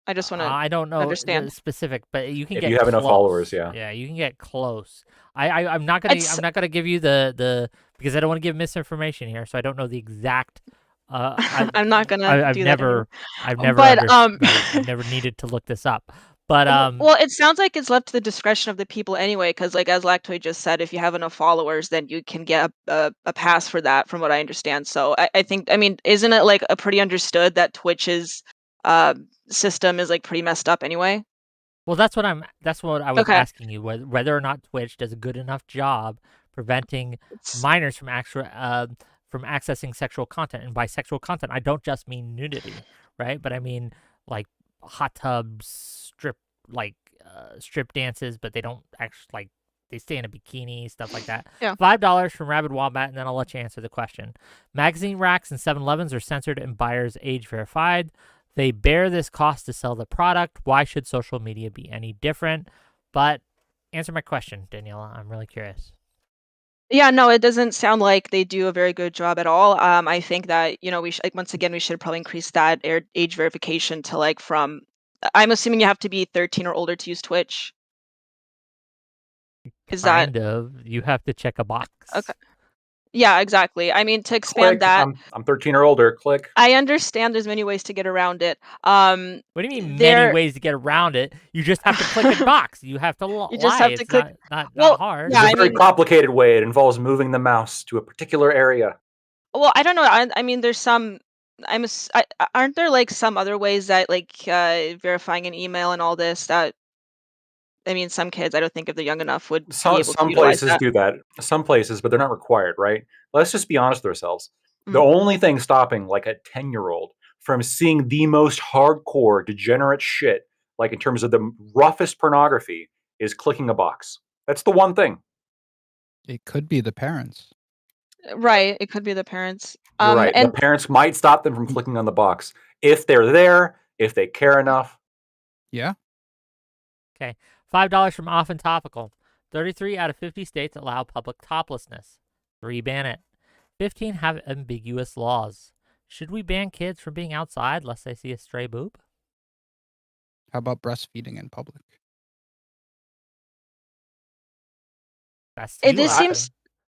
I just want to I don't know the understand. specific, but you can If get you have enough close. followers, yeah. Yeah, you can get close. I'm not gonna give you the because I don't want to give misinformation here, so I don't know the exact. I'm not gonna do that anymore. I've never But I've never needed to look this up. But well, it sounds like it's left to the discretion of the people anyway, because like as Lactoid just said, if you have enough followers, then you can get a pass for that, from what I understand. So I think, I mean, isn't it like a pretty understood that Twitch's system is like pretty messed up anyway? Well, that's what I was Okay. asking you, whether or not Twitch does a good enough job preventing minors from accessing sexual content. And by sexual content, I don't just mean nudity, right? But I mean like hot tubs, strip dances, but they don't actually like they stay in a bikini, stuff like that. Yeah. $5 from Rabid Wombat, and then I'll let you answer the question. Magazine racks and 7-Elevens are censored and buyers age verified. They bear this cost to sell the product. Why should social media be any different? But answer my question, Daniela. I'm really curious. Yeah, no, it doesn't sound like they do a very good job at all. I think that, we should, once again, we should probably increase that age verification to like from, I'm assuming you have to be 13 or older to use Twitch. Is that kind of? You have to check a box. okay? Yeah, exactly. I mean, to expand Click. that, I'm 13 or older. Click. I understand there's many ways to get around it. What do you mean many ways to get around it? You just have to click a box. You have to lie. You just have to it's click. not Well, hard. yeah, It's a very complicated way. It involves moving the mouse to a particular area. Well, I don't know. I mean, there's some. Aren't there like some other ways that like verifying an email and all this that I mean, some kids, I don't think if they're young enough would be able to Some utilize places that. do that. Some places, but they're not required, right? Let's just be honest with ourselves. The Mhm. only thing stopping like a 10-year-old from seeing the most hardcore degenerate shit, like in terms of the roughest pornography, is clicking a box. That's the one thing. It could be the parents. Right. It could be the parents. You're right. The And parents might stop them from clicking on the box if they're there, if they care enough. Yeah. Okay. $5 from Often Topical. 33 out of 50 states allow public toplessness. 3 ban it. 15 have ambiguous laws. Should we ban kids from being outside lest they see a stray boob? How about breastfeeding in public? That's this seems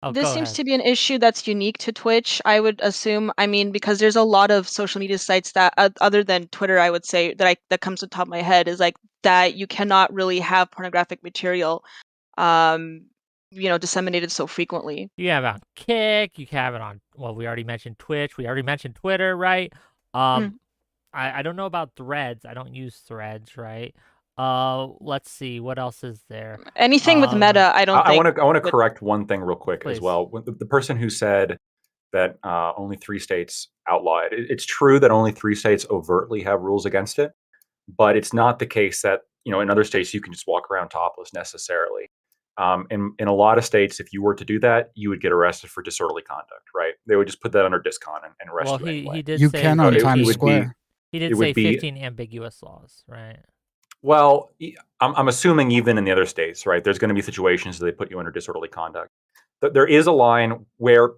ahead. to be an issue that's unique to Twitch, I would assume. I mean, because there's a lot of social media sites that, other than Twitter, I would say that comes to the top of my head is like that you cannot really have pornographic material, disseminated so frequently. You have it on Kick. You have it on. Well, we already mentioned Twitch. We already mentioned Twitter, right? I don't know about Threads. I don't use Threads, right? Let's see what else is there. Anything with Meta, I don't think. I want to correct one thing real quick as Please. well. The person who said that only 3 states outlaw it. It's true that only 3 states overtly have rules against it, but it's not the case that in other states you can just walk around topless necessarily. In a lot of states, if you were to do that, you would get arrested for disorderly conduct. Right? They would just put that under discon and arrest you anyway. He did You say can on Times Square. He did say 15 ambiguous laws, right? Well, I'm assuming even in the other states, right? There's going to be situations that they put you under disorderly conduct. There is a line where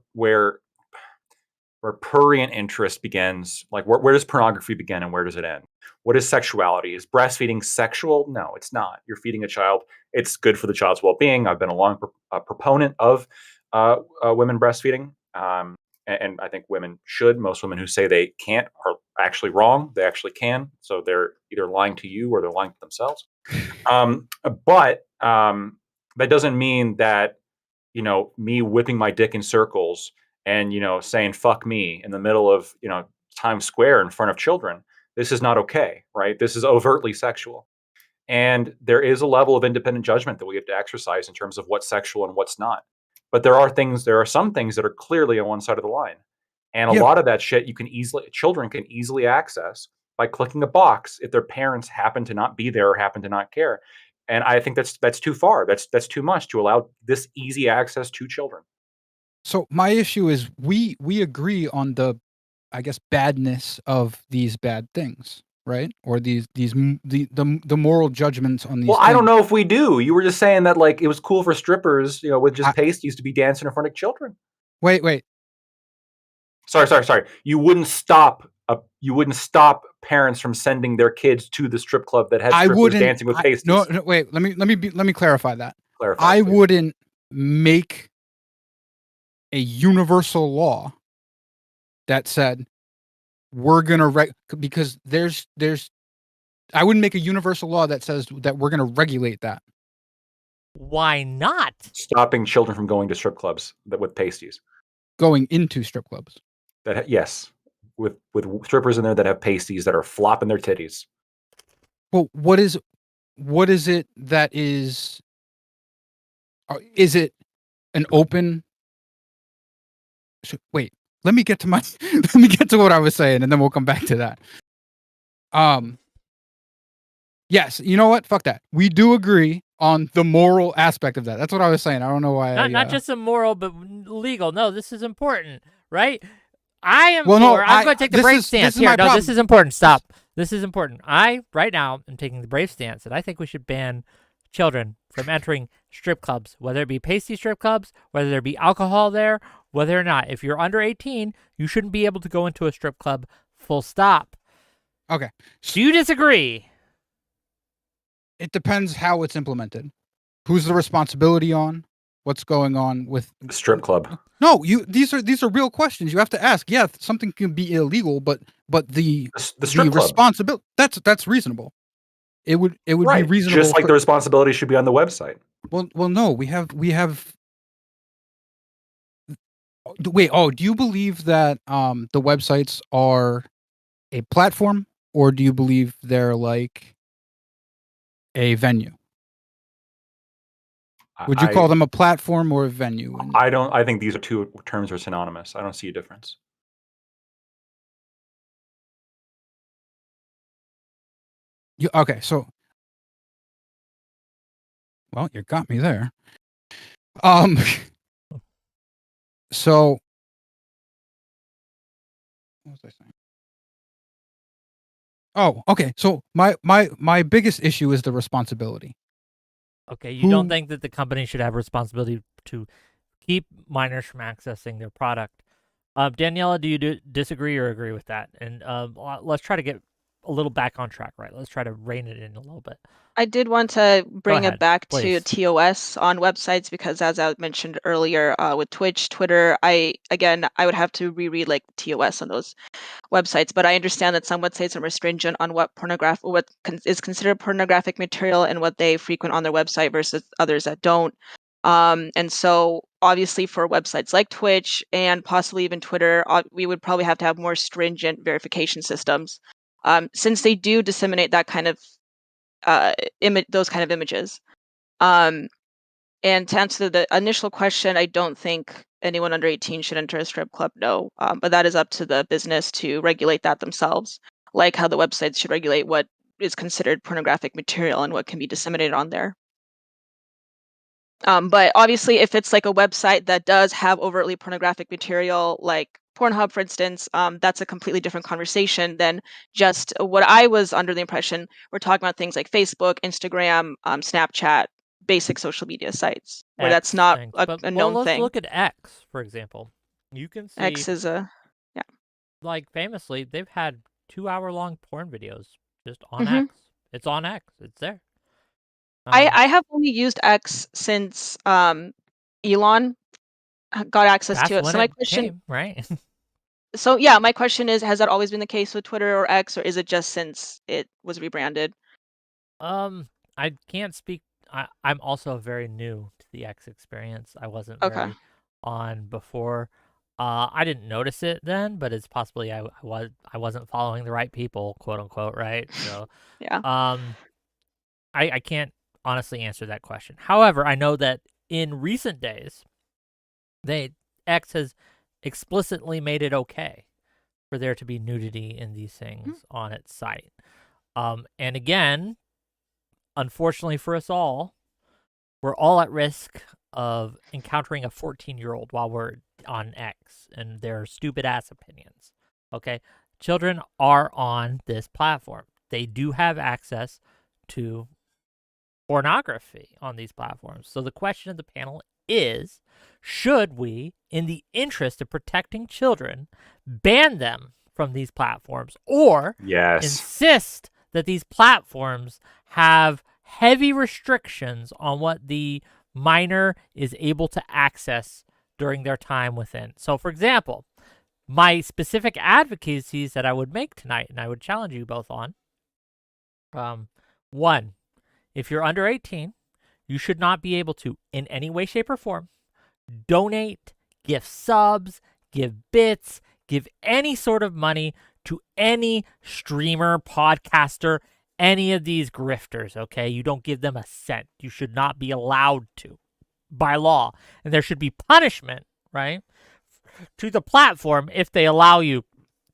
prurient interest begins. Like where does pornography begin and where does it end? What is sexuality? Is breastfeeding sexual? No, it's not. You're feeding a child. It's good for the child's well-being. I've been a long proponent of women breastfeeding, and I think women should. Most women who say they can't are actually wrong. They actually can. So they're either lying to you or they're lying to themselves. But that doesn't mean that me whipping my dick in circles and saying fuck me in the middle of Times Square in front of children. This is not okay, right? This is overtly sexual. And there is a level of independent judgment that we have to exercise in terms of what's sexual and what's not. But there are some things that are clearly on one side of the line. And a lot of that shit children can easily access by clicking a box if their parents happen to not be there or happen to not care. And I think that's too far. That's too much to allow this easy access to children. So my issue is we agree on the, I guess, badness of these bad things, right? Or the moral judgments on these. Well, things. I don't know if we do. You were just saying that like it was cool for strippers, with just pasties to be dancing in front of children. Wait. Sorry. You wouldn't stop parents from sending their kids to the strip club that has strippers dancing with pasties. No, wait. Let me clarify that. Please. Wouldn't make a universal law that said we're gonna because there's I wouldn't make a universal law that says that we're gonna regulate that. Why not? Stopping children from going to strip clubs with pasties. Going into strip clubs. Yes, with strippers in there that have pasties that are flopping their titties. Well, what is it that is? Is it an open? Wait, let me get to what I was saying, and then we'll come back to that. Yes, you know what? Fuck that. We do agree on the moral aspect of that. That's what I was saying. I don't know why. Not just a moral, but legal. No, this is important, right? I'm going to take the brave stance here. No, this is important. Stop. This is important. I, right now, am taking the brave stance that I think we should ban children from entering strip clubs, whether it be pasty strip clubs, whether there be alcohol there, whether or not. If you're under 18, you shouldn't be able to go into a strip club, full stop. Okay. Do you disagree? It depends how it's implemented. Who's the responsibility on? What's going on with the strip club? No, these are real questions you have to ask. Yeah, something can be illegal, but the responsibility that's reasonable. It would be reasonable. Just like the responsibility should be on the website. Well, no, we have. Wait. Oh, do you believe that the websites are a platform, or do you believe they're like a venue? Would you call them a platform or a venue? I don't. I think these two terms are synonymous. I don't see a difference. Okay, so, well, you got me there. So, what was I saying? Oh, okay. So my biggest issue is the responsibility. Okay, you don't think that the company should have responsibility to keep minors from accessing their product. Daniela, do you disagree or agree with that? And let's try to get a little back on track, right? Let's try to rein it in a little bit. I did want to bring it back to TOS on websites because, as I mentioned earlier, with Twitch, Twitter, I would have to reread like TOS on those websites. But I understand that some websites are more stringent on what is considered pornographic material and what they frequent on their website versus others that don't. And so, obviously, for websites like Twitch and possibly even Twitter, we would probably have to have more stringent verification systems, since they do disseminate that kind of those kind of images. And to answer the initial question, I don't think anyone under 18 should enter a strip club, no. But that is up to the business to regulate that themselves, like how the websites should regulate what is considered pornographic material and what can be disseminated on there. But obviously, if it's like a website that does have overtly pornographic material, like Pornhub, for instance, that's a completely different conversation than just what I was under the impression. We're talking about things like Facebook, Instagram, Snapchat, basic social media sites, where that's not a known let's thing. Look at X, for example. You can see X is like famously, they've had 2-hour-long porn videos just on X. It's on X. It's there. I have only used X since Elon got access to it. So my question, right? So yeah, my question is: has that always been the case with Twitter or X, or is it just since it was rebranded? I can't speak. I'm also very new to the X experience. I wasn't Okay. very on before. I didn't notice it then, but it's possibly I wasn't following the right people, quote unquote, right? So Yeah. I can't honestly answer that question. However, I know that in recent days, X has explicitly made it okay for there to be nudity in these things on its site. And again, unfortunately for us all, we're all at risk of encountering a 14-year-old while we're on X and their stupid ass opinions. Okay? Children are on this platform. They do have access to pornography on these platforms. So the question of the panel is, should we, in the interest of protecting children, ban them from these platforms or Yes. insist that these platforms have heavy restrictions on what the minor is able to access during their time within? So, for example, my specific advocacies that I would make tonight, and I would challenge you both on, one, if you're under 18, you should not be able to, in any way, shape, or form, donate, give subs, give bits, give any sort of money to any streamer, podcaster, any of these grifters, okay? You don't give them a cent. You should not be allowed to by law. And there should be punishment, right, to the platform if they allow you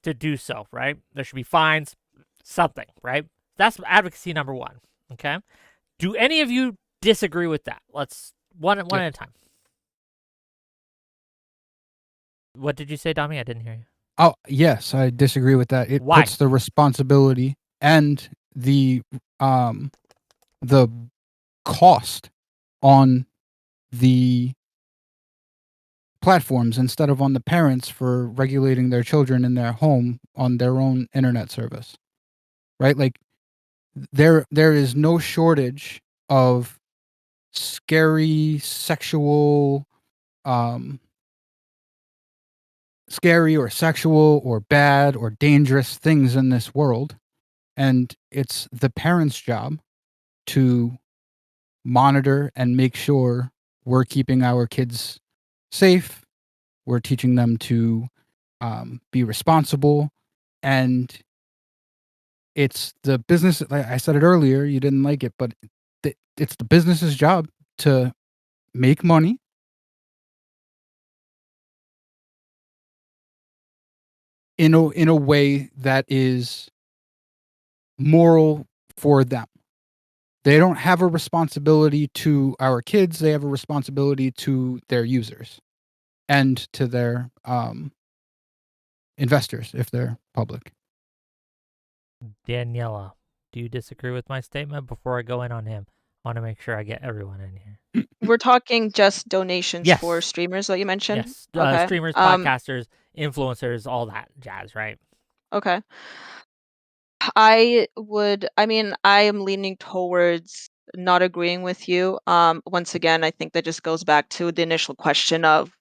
to do so, right? There should be fines, something, right? That's advocacy number one, okay? Do any of you disagree with that? Let's one at a time. What did you say, Dami? I didn't hear you. Oh, yes, I disagree with that. It Why? puts the responsibility and the cost on the platforms instead of on the parents for regulating their children in their home on their own internet service. Right? Like there is no shortage of scary sexual scary or sexual or bad or dangerous things in this world, and it's the parents' job to monitor and make sure we're keeping our kids safe, we're teaching them to be responsible, and it's the business, like I said it earlier, you didn't like it, but it's the business's job to make money in a way that is moral for them. They don't have a responsibility to our kids. They have a responsibility to their users and to their investors if they're public. Daniela, do you disagree with my statement before I go in on him? I want to make sure I get everyone in here. We're talking just donations Yes. for streamers that you mentioned? Yes. Okay. Streamers, podcasters, influencers, all that jazz, right? Okay. I am leaning towards not agreeing with you. Once again, I think that just goes back to the initial question of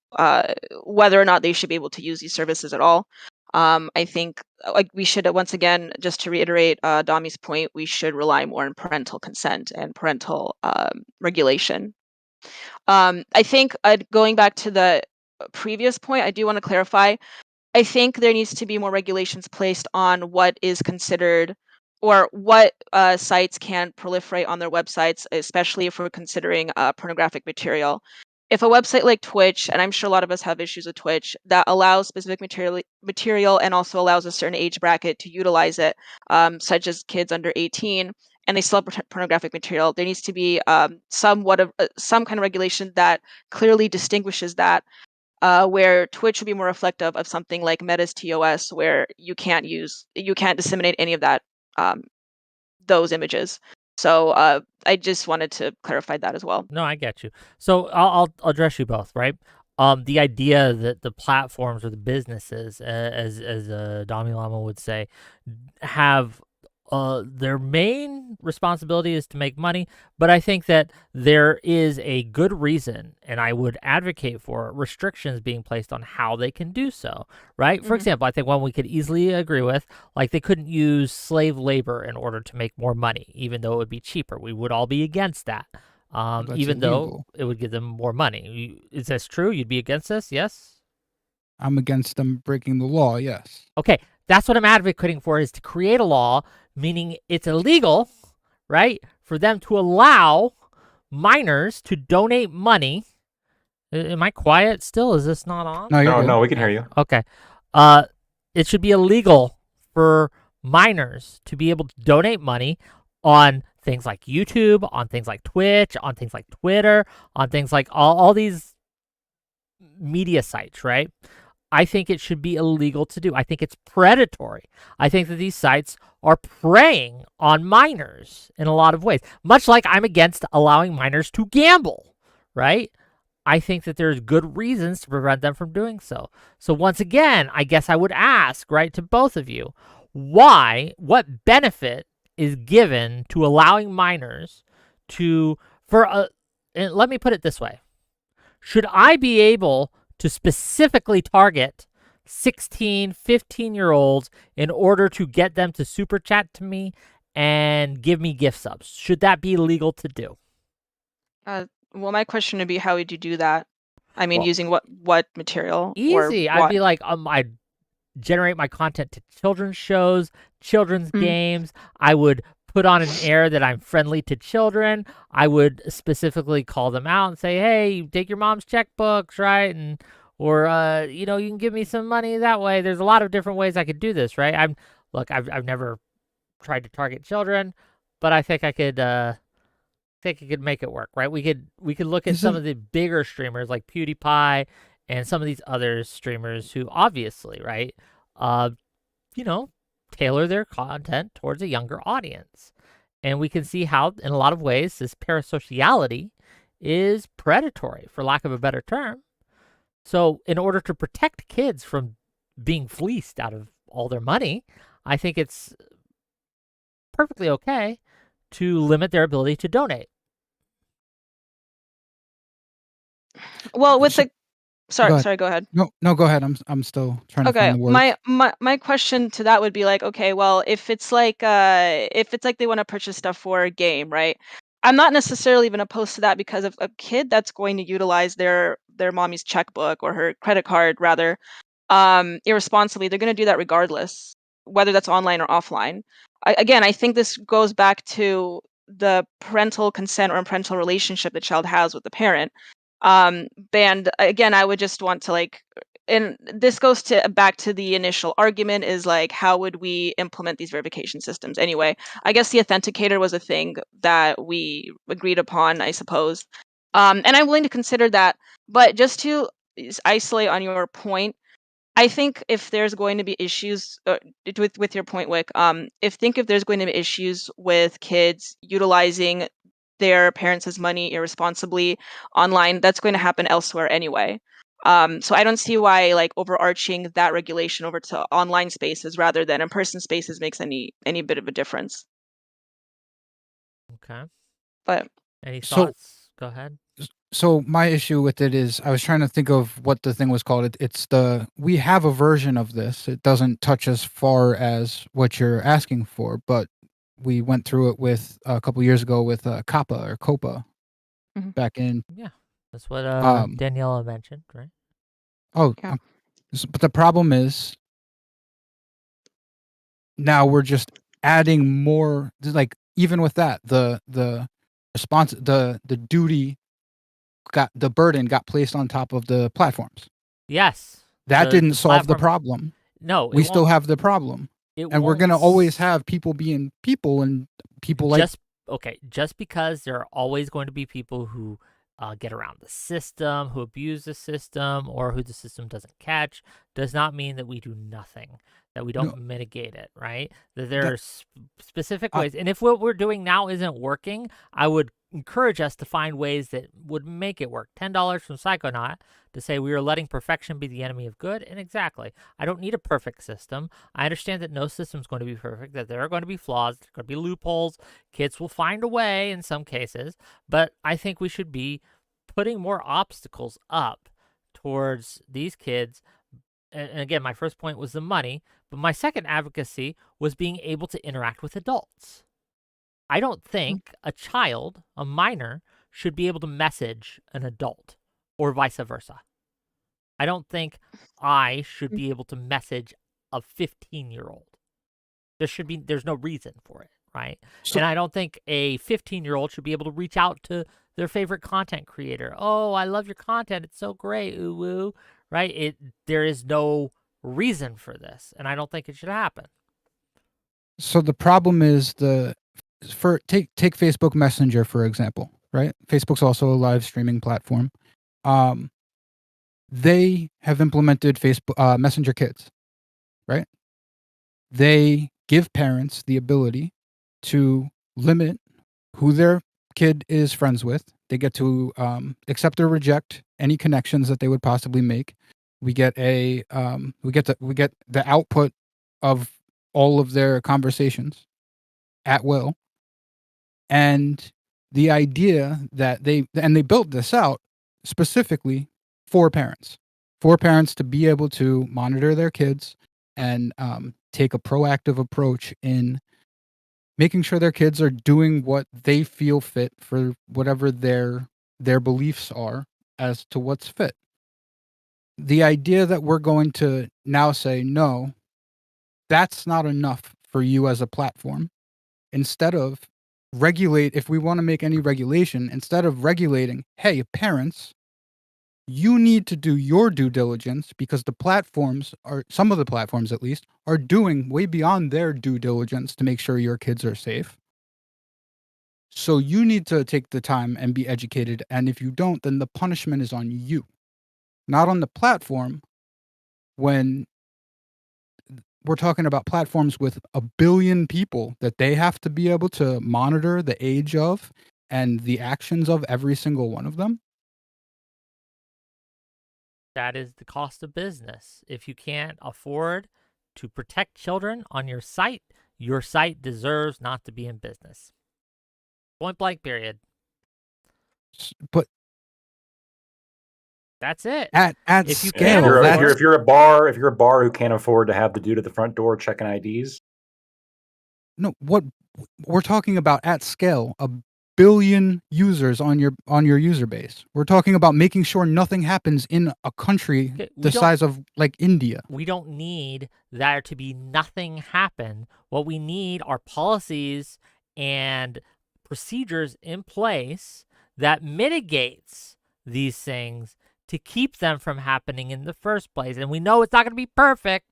whether or not they should be able to use these services at all. I think like we should, once again, just to reiterate Dami's point, we should rely more on parental consent and parental regulation. I think going back to the previous point, I do want to clarify. I think there needs to be more regulations placed on what is considered or what sites can proliferate on their websites, especially if we're considering pornographic material. If a website like Twitch, and I'm sure a lot of us have issues with Twitch, that allows specific material and also allows a certain age bracket to utilize it, such as kids under 18, and they still have pornographic material, there needs to be some kind of regulation that clearly distinguishes that. Where Twitch would be more reflective of something like Meta's TOS, where you can't disseminate any of that, those images. So I just wanted to clarify that as well. No, I get you. So I'll address you both, right? The idea that the platforms or the businesses, as Dami Lama would say, have their main responsibility is to make money, but I think that there is a good reason, and I would advocate for restrictions being placed on how they can do so, right? For example, I think one we could easily agree with, like they couldn't use slave labor in order to make more money, even though it would be cheaper. We would all be against that. That's even though illegal. it would give them more money. Is this true? You'd be against this? Yes? I'm against them breaking the law, yes. Okay, that's what I'm advocating for, is to create a law, meaning it's illegal, right, for them to allow minors to donate money. Am I quiet still? Is this not on? No, you're No, good. no, we can hear you. Okay. It should be illegal for minors to be able to donate money on things like YouTube, on things like Twitch, on things like Twitter, on things like all these media sites, right? I think it should be illegal to do. I think it's predatory. I think that these sites are preying on minors in a lot of ways, much like I'm against allowing minors to gamble, right? I think that there's good reasons to prevent them from doing so. So once again, I guess I would ask, right, to both of you, what benefit is given to allowing minors to, and let me put it this way. Should I be able to specifically target 16, 15-year-olds in order to get them to super chat to me and give me gift subs? Should that be legal to do? Well, my question would be, how would you do that? I mean, Well, using what material? Easy. Or I'd what? be like, I'd generate my content to children's shows, children's games. I would put on an air that I'm friendly to children. I would specifically call them out and say, hey, take your mom's checkbooks, right? And or you can give me some money that way. There's a lot of different ways I could do this, right? I've never tried to target children, but I think I could make it work, right? We could look at some of the bigger streamers like PewDiePie and some of these other streamers who obviously, right, tailor their content towards a younger audience. And we can see how, in a lot of ways, this parasociality is predatory, for lack of a better term. So in order to protect kids from being fleeced out of all their money, I think it's perfectly okay to limit their ability to donate. Well, with So- the sorry, Go ahead. sorry, go ahead. No, go ahead. I'm still trying to Okay, find the words. my question to that would be like, okay, well, if it's like they want to purchase stuff for a game, right? I'm not necessarily even opposed to that, because of a kid that's going to utilize their mommy's checkbook or her credit card rather irresponsibly, they're going to do that regardless, whether that's online or offline. Again, I think this goes back to the parental consent or parental relationship the child has with the parent. And again, I would just want to and this goes back to the initial argument, is like, how would we implement these verification systems anyway? I guess the authenticator was a thing that we agreed upon, I suppose. And I'm willing to consider that, but just to isolate on your point, I think if there's going to be issues with your point, Wick, if there's going to be issues with kids utilizing their parents' money irresponsibly online, that's going to happen elsewhere anyway. So I don't see why overarching that regulation over to online spaces rather than in-person spaces makes any bit of a difference. Okay. But Any So- thoughts? Go ahead. So my issue with it is, I was trying to think of what the thing was called. We have a version of this. It doesn't touch as far as what you're asking for, but we went through it with a couple years ago with COPPA or COPA Mhm. back in. Yeah, that's what Daniela mentioned, right? Oh, Yeah. but the problem is now we're just adding more. Like, even with that, the response, the duty the burden got placed on top of the platforms. Yes. That didn't the solve the platform- problem. No, We still have the problem, and we're gonna always have people being people, and people like just because there are always going to be people who get around the system, who abuse the system, or who the system doesn't catch, does not mean that we do nothing, that we don't mitigate it, right? That there are specific ways. And if what we're doing now isn't working, I would encourage us to find ways that would make it work. $10 from Psychonaut to say we are letting perfection be the enemy of good. And exactly, I don't need a perfect system. I understand that no system is going to be perfect, that there are going to be flaws, there are going to be loopholes. Kids will find a way in some cases, but I think we should be putting more obstacles up towards these kids. And again, my first point was the money, but my second advocacy was being able to interact with adults. I don't think a child, a minor, should be able to message an adult or vice versa. I don't think I should be able to message a 15-year-old. There's no reason for it, right? So- And I don't think a 15-year-old should be able to reach out to their favorite content creator. Oh, I love your content. It's so great. Ooh, woo. Right? There is no reason for this, and I don't think it should happen. So the problem is take Facebook Messenger, for example, right? Facebook's also a live streaming platform. They have implemented Facebook Messenger Kids, right? They give parents the ability to limit who their kid is friends with. They get to accept or reject any connections that they would possibly make. We get the output of all of their conversations at will. And the idea that they built this out specifically for parents to be able to monitor their kids and take a proactive approach in making sure their kids are doing what they feel fit for whatever their beliefs are as to what's fit. The idea that we're going to now say, no, that's not enough for you as a platform. Instead of if we want to make any regulation, instead of regulating, hey, parents, you need to do your due diligence because some of the platforms at least, are doing way beyond their due diligence to make sure your kids are safe. So you need to take the time and be educated. And if you don't, then the punishment is on you, not on the platform. When we're talking about platforms with 1 billion people that they have to be able to monitor the age of and the actions of every single one of them. That is the cost of business. If you can't afford to protect children on your site deserves not to be in business. Point blank, period. But that's it. At if you scale, can't if you're a bar who can't afford to have the dude at the front door checking IDs. No, what we're talking about at scale, 1 billion users on your user base. We're talking about making sure nothing happens in a country the size of like India. We don't need there to be nothing happen. What we need are policies and procedures in place that mitigates these things to keep them from happening in the first place. And we know it's not going to be perfect,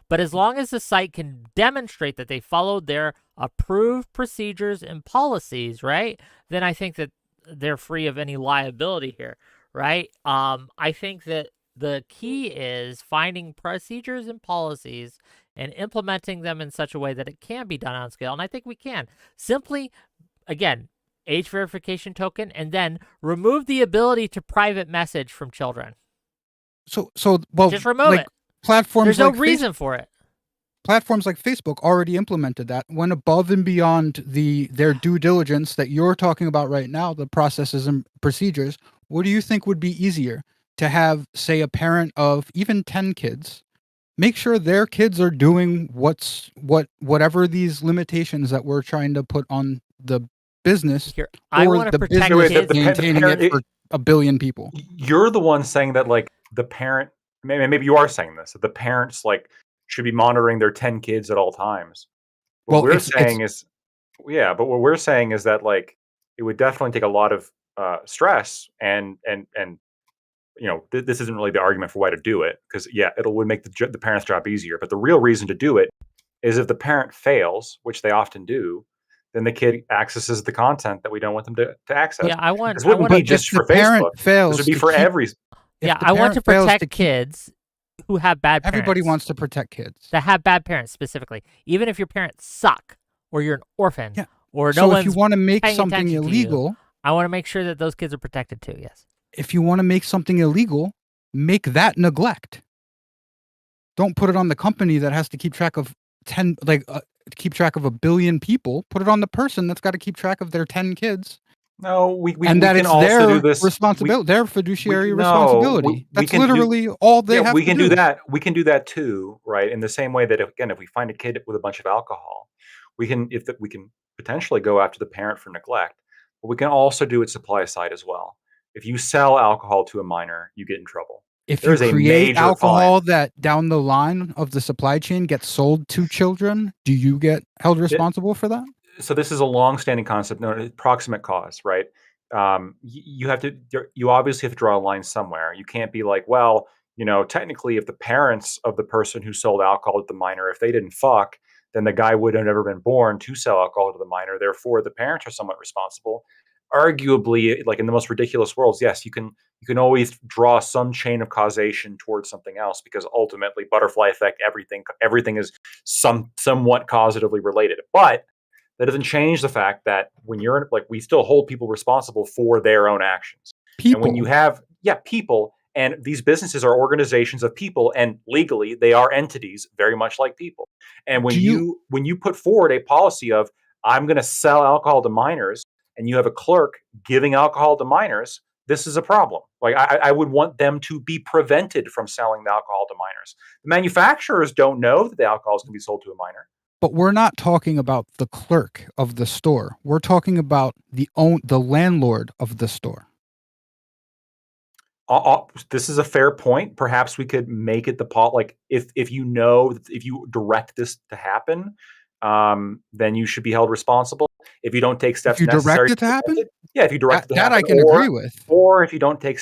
but as long as the site can demonstrate that they followed their approved procedures and policies, right, then I think that they're free of any liability here, right? I think that the key is finding procedures and policies and implementing them in such a way that it can be done on scale. And I think we can. Simply, again, age verification token, and then remove the ability to private message from children. So well, just remove it. Platforms There's no reason for it. Platforms like Facebook already implemented that, went above and beyond their due diligence that you're talking about right now, the processes and procedures. What do you think would be easier to have, say, a parent of even 10 kids make sure their kids are doing whatever these limitations that we're trying to put on the business Here, I want to protect kids. Maintaining it for 1 billion people? You're the one saying that, like, the parent, maybe you are saying this, that the parents like should be monitoring their 10 kids at all times. What we're saying is that, like, it would definitely take a lot of stress and you know, this isn't really the argument for why to do it, because it would make the parent's job easier. But the real reason to do it is if the parent fails, which they often do, then the kid accesses the content that we don't want them to access. Yeah, I want. This wouldn't be just for Facebook. This would be for every. Yeah, I want to protect kids who have bad parents. Everybody wants to protect kids that have bad parents specifically. Even if your parents suck, or you're an orphan, or so if you want to make something illegal, I want to make sure that those kids are protected too. Yes. If you want to make something illegal, make that neglect. Don't put it on the company that has to keep track of 1 billion people. Put it on the person that's got to keep track of their 10 kids. No, we and that can it's also their do this. responsibility, their fiduciary responsibility. That's literally all they have to do. We can do that. We can do that too, right? In the same way that, if we find a kid with a bunch of alcohol, we can potentially go after the parent for neglect. but we can also do it supply side as well. If you sell alcohol to a minor, you get in trouble. If There you is a create major alcohol fine. that down the line of the supply chain gets sold to children, do you get held responsible for that? So this is a long-standing concept known as proximate cause, right? You have to, you obviously have to draw a line somewhere. You can't be like, well, technically, if the parents of the person who sold alcohol to the minor, if they didn't fuck, then the guy would have never been born to sell alcohol to the minor. Therefore, the parents are somewhat responsible. Arguably, like in the most ridiculous worlds, yes, you can always draw some chain of causation towards something else because ultimately, butterfly effect, everything is somewhat causatively related. But that doesn't change the fact that when you're like, we still hold people responsible for their own actions. And when you People. have, people, and these businesses are organizations of people, and legally they are entities very much like people. And Do you when you put forward a policy of, I'm going to sell alcohol to minors, and you have a clerk giving alcohol to minors, this is a problem. Like, I would want them to be prevented from selling the alcohol to minors. The manufacturers don't know that the alcohol is going to be sold to a minor. But we're not talking about the clerk of the store. We're talking about the landlord of the store. This is a fair point. Perhaps we could make it the pot. Like, if you direct this to happen, then you should be held responsible. If you don't take If steps you direct necessary it to to prevent happen, it, yeah, if you direct it to that I happen, can agree with. or if you don't take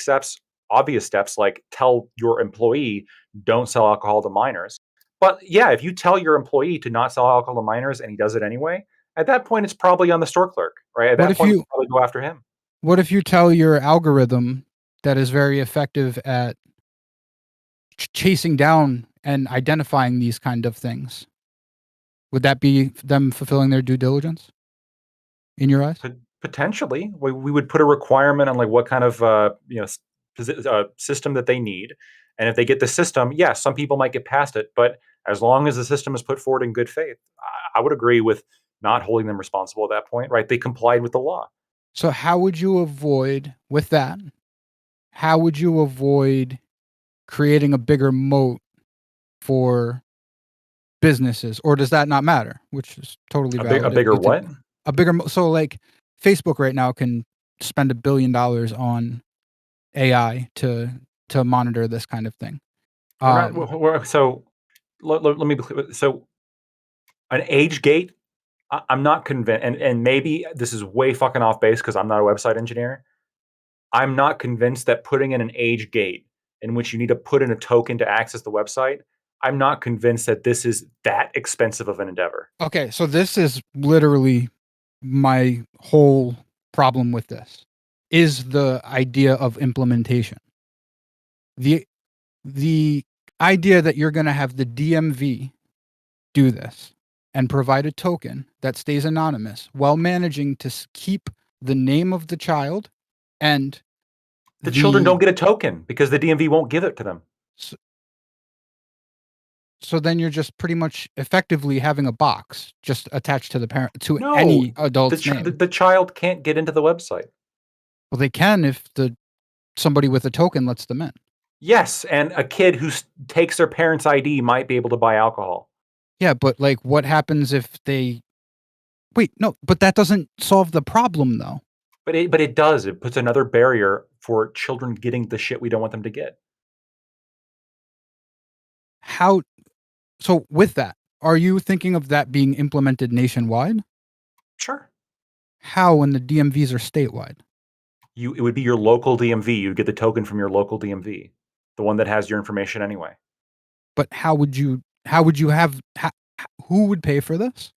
obvious steps, like tell your employee, don't sell alcohol to minors. But yeah, if you tell your employee to not sell alcohol to minors and he does it anyway, at that point it's probably on the store clerk, right? At What that if point, we you probably go after him. what if you tell your algorithm that is very effective at chasing down and identifying these kind of things? Would that be them fulfilling their due diligence in your eyes? Potentially, we would put a requirement on like what kind of system that they need, and if they get the system, yeah, some people might get past it, but as long as the system is put forward in good faith, I would agree with not holding them responsible at that point. Right? They complied with the law. So how would you avoid with that? How would you avoid creating a bigger moat for businesses, or does that not matter? Which is totally A valid. bigger what? A bigger so like Facebook right now can spend $1 billion on AI to monitor this kind of thing. We're not. So let me be clear. So an age gate. I'm not convinced, and maybe this is way fucking off base because I'm not a website engineer. I'm not convinced that putting in an age gate in which you need to put in a token to access the website, I'm not convinced that this is that expensive of an endeavor. Okay, so this is literally my whole problem with this is the idea of implementation. The idea that you're going to have the DMV do this and provide a token that stays anonymous while managing to keep the name of the child and The children don't get a token because the DMV won't give it to them. So then you're just pretty much effectively having a box just attached to the parent to No, any adult's name. the child can't get into the website. Well, they can if somebody with a token lets them in. Yes, and a kid who takes their parent's ID might be able to buy alcohol. Yeah, but like, what happens if they? Wait, no, but that doesn't solve the problem, though. But it does. It puts another barrier for children getting the shit we don't want them to get. How? So with that, are you thinking of that being implemented nationwide? Sure. How when the DMVs are statewide? It would be your local DMV. You'd get the token from your local DMV, the one that has your information anyway. But how would you have? Who would pay for this?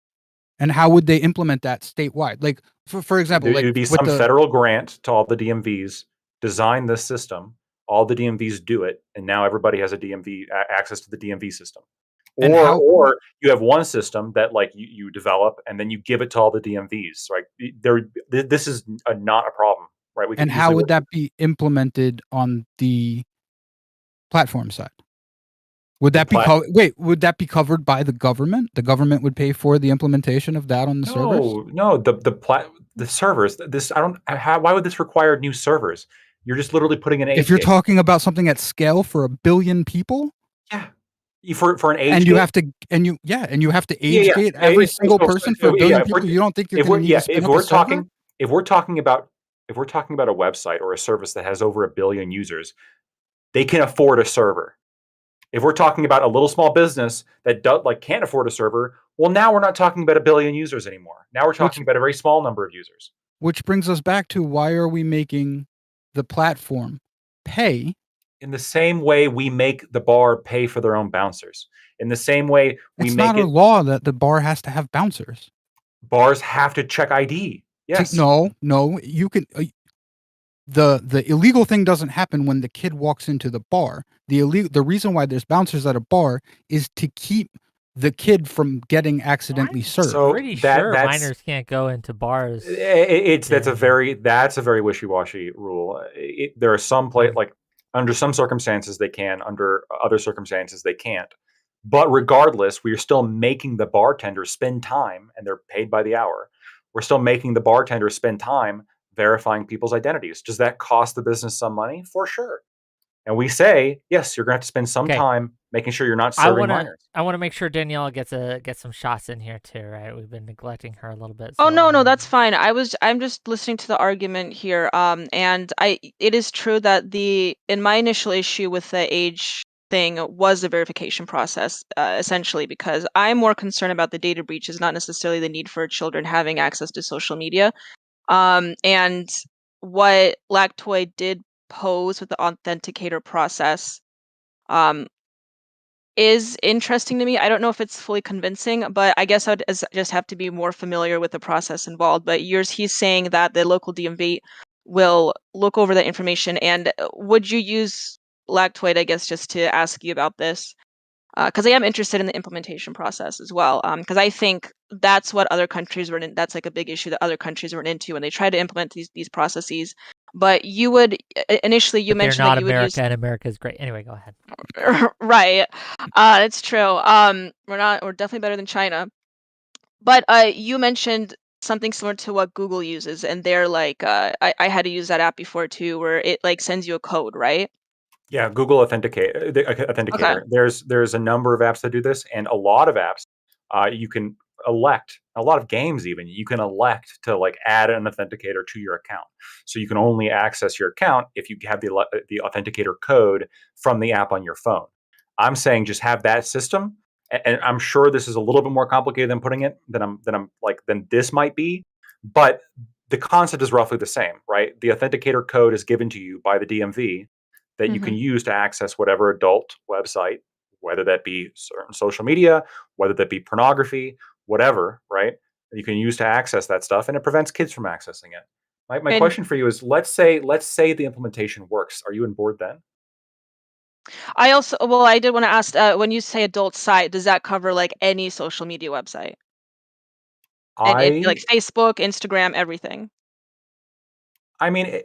And how would they implement that statewide? Like, for example, It like would be some federal grant to all the DMVs, design this system, all the DMVs do it, and now everybody has a DMV access to the DMV system. Or you have one system that like you develop and then you give it to all the DMVs. Right? This is not a problem, right? And how would that be implemented on the platform side? Would that be would that be covered by the government? The government would pay for the implementation of that on the servers? No, the servers. Why would this require new servers? You're just literally putting an age. If you're talking about something at scale for 1 billion people, yeah, for an age, and you have to age gate every single person for 1 billion people. You don't think you're going to need to spin up a server? if we're talking about a website or a service that has over 1 billion users, they can afford a server. If we're talking about a little small business that can't afford a server, well, now we're not talking about 1 billion users anymore. Now we're talking about a very small number of users. Which brings us back to, why are we making the platform pay? In the same way we make the bar pay for their own bouncers. In the same way we It's make not a law that the bar has to have bouncers. Bars have to check ID. Yes. No, you can. The illegal thing doesn't happen when the kid walks into the bar. The reason why there's bouncers at a bar is to keep the kid from getting accidentally served. So Pretty that's sure minors can't go into bars. That's a very wishy-washy rule. There are some like under some circumstances they can, under other circumstances they can't. But regardless, we are still making the bartender spend time, and they're paid by the hour. We're still making the bartender spend time verifying people's identities. Does that cost the business some money? For sure. And we say, yes, you're going to have to spend some time making sure you're not serving minors. I want to make sure Danielle gets some shots in here too, right? We've been neglecting her a little bit. Oh, no, that's fine. I'm just listening to the argument here. And it is true that in my initial issue with the age thing was the verification process, essentially, because I'm more concerned about the data breaches, not necessarily the need for children having access to social media. And what Lactoid did pose with the authenticator process is interesting to me. I don't know if it's fully convincing, but I guess I'd just have to be more familiar with the process involved. But he's saying that the local DMV will look over the information. And would you use Lactoid, I guess, just to ask you about this? Because I am interested in the implementation process as well. Because I think that's what other countries were in. That's like a big issue that other countries run into when they try to implement these processes. But you would initially mentioned that you would use. And America's great. Anyway, go ahead. Right, it's true. We're definitely better than China. But you mentioned something similar to what Google uses, and they're like, I had to use that app before too, where it like sends you a code, right? Yeah, Google Authenticator. Okay. There's a number of apps that do this, and a lot of apps you can elect. A lot of games even you can elect to like add an authenticator to your account. So you can only access your account if you have the authenticator code from the app on your phone. I'm saying just have that system, and I'm sure this is a little bit more complicated than putting it than this might be, but the concept is roughly the same, right? The authenticator code is given to you by the DMV that you can use to access whatever adult website, whether that be certain social media, whether that be pornography, whatever, right? You can use to access that stuff, and it prevents kids from accessing it. My question for you is, let's say the implementation works. Are you on board then? I did want to ask, when you say adult site, does that cover like any social media website? And it'd be like Facebook, Instagram, everything. I mean,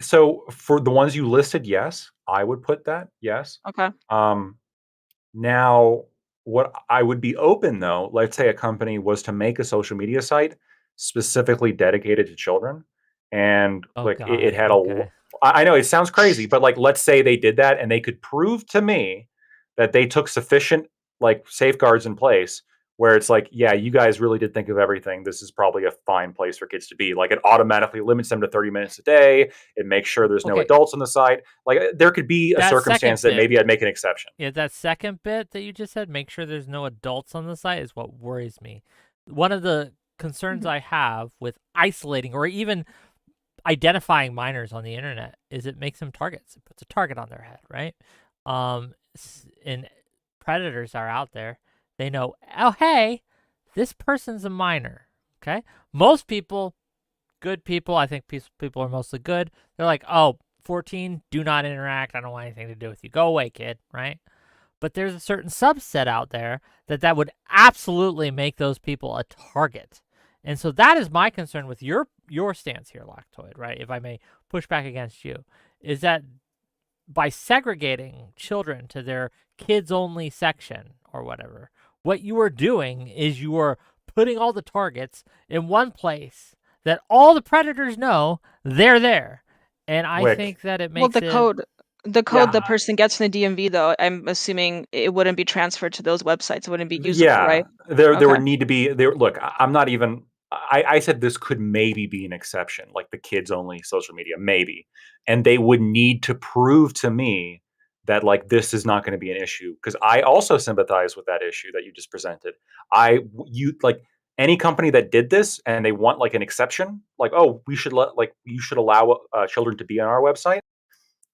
so for the ones you listed, yes, I would put that. Yes. Okay. Now, what I would be open though, let's say a company was to make a social media site specifically dedicated to children, and it had I know it sounds crazy, but like let's say they did that and they could prove to me that they took sufficient like safeguards in place where it's like, yeah, you guys really did think of everything. This is probably a fine place for kids to be. Like it automatically limits them to 30 minutes a day. It makes sure there's no adults on the site. Like there could be a circumstance that maybe I'd make an exception. Yeah, that second bit that you just said, make sure there's no adults on the site, is what worries me. One of the concerns I have with isolating or even identifying minors on the internet is it makes them targets. It puts a target on their head, right? And predators are out there. They know, oh, hey, this person's a minor, okay? Most people, good people, I think people are mostly good. They're like, oh, 14, do not interact. I don't want anything to do with you. Go away, kid, right? But there's a certain subset out there that would absolutely make those people a target. And so that is my concern with your stance here, Lactoid, right? If I may push back against you, is that by segregating children to their kids-only section or whatever, what you are doing is you are putting all the targets in one place that all the predators know they're there. And I think that it makes the code the person gets from the DMV, though, I'm assuming it wouldn't be transferred to those websites. It wouldn't be usable, right? There would need to be there. Look, I'm not even I said this could maybe be an exception, like the kids only social media, maybe. And they would need to prove to me that like this is not going to be an issue, because I also sympathize with that issue that you just presented. You like any company that did this and they want like an exception, like, oh, we should let like you should allow children to be on our website.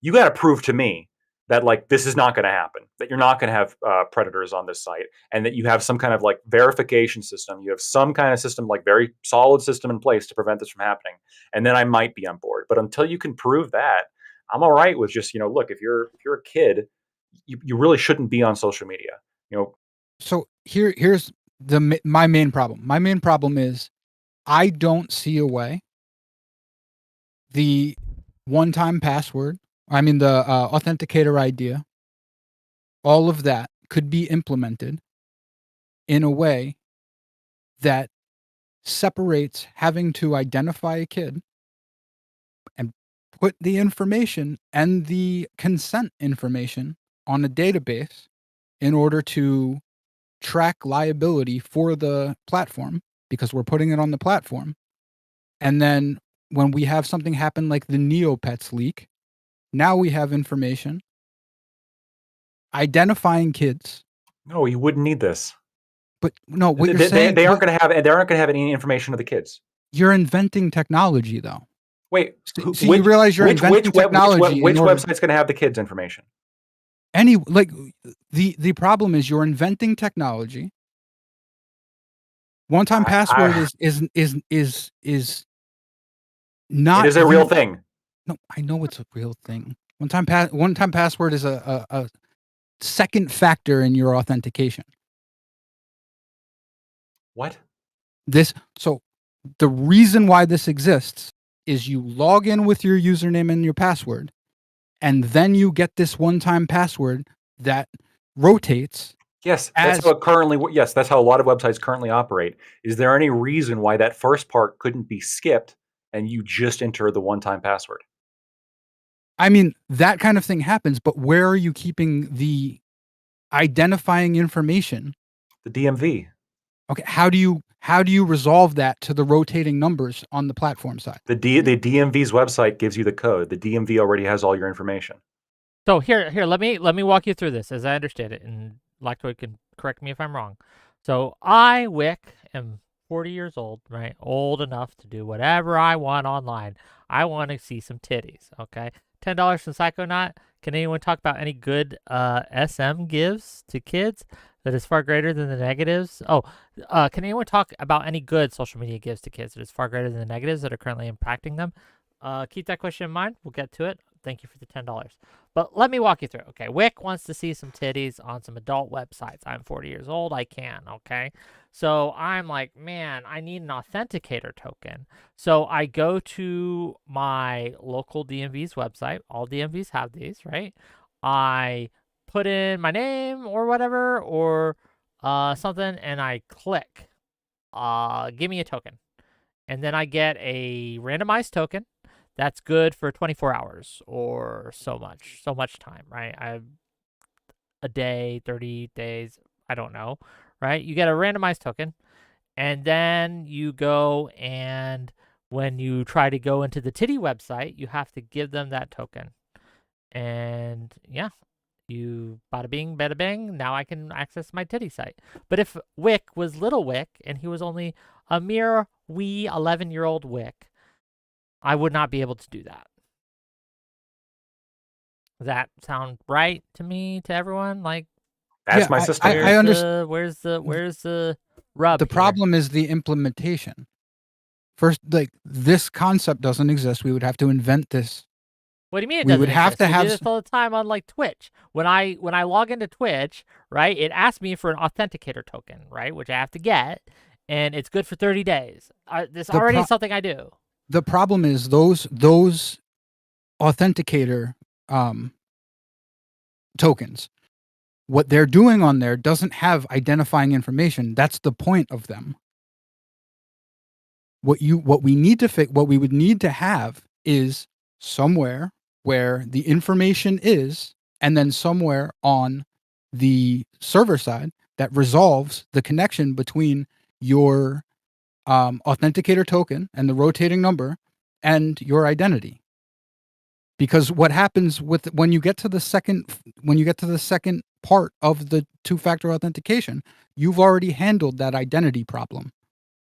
You got to prove to me that like this is not going to happen, that you're not going to have predators on this site, and that you have some kind of like verification system, you have some kind of system, like very solid system in place to prevent this from happening, and then I might be on board. But until you can prove that, I'm all right with just, look, if you're a kid, you really shouldn't be on social media. So here's my main problem. My main problem is I don't see a way the one-time password, I mean the authenticator idea, all of that could be implemented in a way that separates having to identify a kid and put the information and the consent information on a database in order to track liability for the platform, because we're putting it on the platform. And then when we have something happen like the Neopets leak, now we have information identifying kids. No, you wouldn't need this. But no, what They, you're saying, they aren't going to have any information of the kids. You're inventing technology, though. Wait, so you realize you're inventing technology. Which website's going to have the kids' information? The problem is you're inventing technology. One-time password is not. It is a real thing. No, I know it's a real thing. One-time password is a second factor in your authentication. What? So the reason why this exists is you log in with your username and your password, and then you get this one-time password that rotates. Yes, that's how a lot of websites currently operate. Is there any reason why that first part couldn't be skipped and you just enter the one-time password? I mean, that kind of thing happens, but where are you keeping the identifying information? The DMV. Okay, how do you resolve that to the rotating numbers on the platform side? The DMV's website gives you the code. The DMV already has all your information. So here, let me walk you through this as I understand it, and Lactoid can correct me if I'm wrong. So I, Wick, am 40 years old, right? Old enough to do whatever I want online. I want to see some titties, okay? $10 from Psychonaut. Can anyone talk about any good SM gives to kids that is far greater than the negatives? Oh, can anyone talk about any good social media gives to kids that is far greater than the negatives that are currently impacting them? Keep that question in mind. We'll get to it. Thank you for the $10. But let me walk you through. Okay, Wick wants to see some titties on some adult websites. I'm 40 years old. I can, okay? So I'm like, man, I need an authenticator token. So I go to my local DMV's website. All DMVs have these, right? I put in my name or whatever or something, and I click, give me a token. And then I get a randomized token. That's good for 24 hours or so much time, right? A day, 30 days, I don't know, right? You get a randomized token, and then you go, and when you try to go into the titty website, you have to give them that token. And yeah, you bada bing, bada bang, now I can access my titty site. But if Wick was little Wick, and he was only a mere wee 11-year-old Wick, I would not be able to do that. Does that sound right to me, to everyone? Like, that's my system. I understand. Where's the rub? The problem is the implementation. First, like, this concept doesn't exist. We would have to invent this. What do you mean? We would have to have this all the time on like Twitch. When I log into Twitch, right, it asks me for an authenticator token, right, which I have to get, and it's good for 30 days. This already is something I do. The problem is those authenticator tokens, what they're doing on there doesn't have identifying information. That's the point of them. What we would need to have is somewhere where the information is, and then somewhere on the server side that resolves the connection between your authenticator token and the rotating number and your identity. Because what happens when you get to the second part of the two-factor authentication, you've already handled that identity problem.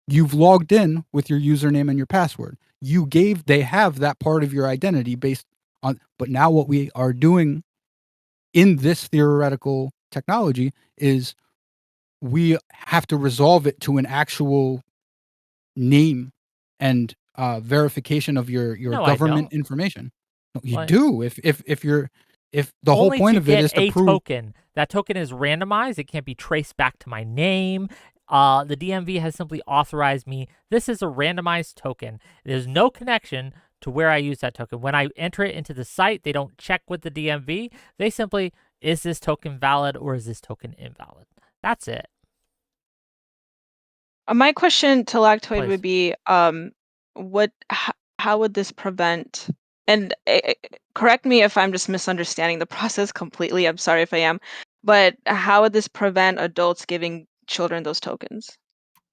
You've logged in with your username and your password. They have that part of your identity based on, but now what we are doing in this theoretical technology is we have to resolve it to an actual name and verification of your No, I government don't. information. No, you What? do. If the whole Only point to of it get is to a prove. token. That token is randomized. It can't be traced back to my name. The DMV has simply authorized me. This is a randomized token. There's no connection to where I use that token. When I enter it into the site, they don't check with the DMV. They simply, is this token valid or is this token invalid? That's it. My question to Lactoid Please. would be, how would this prevent? And correct me if I'm just misunderstanding the process completely. I'm sorry if I am, but how would this prevent adults giving children those tokens?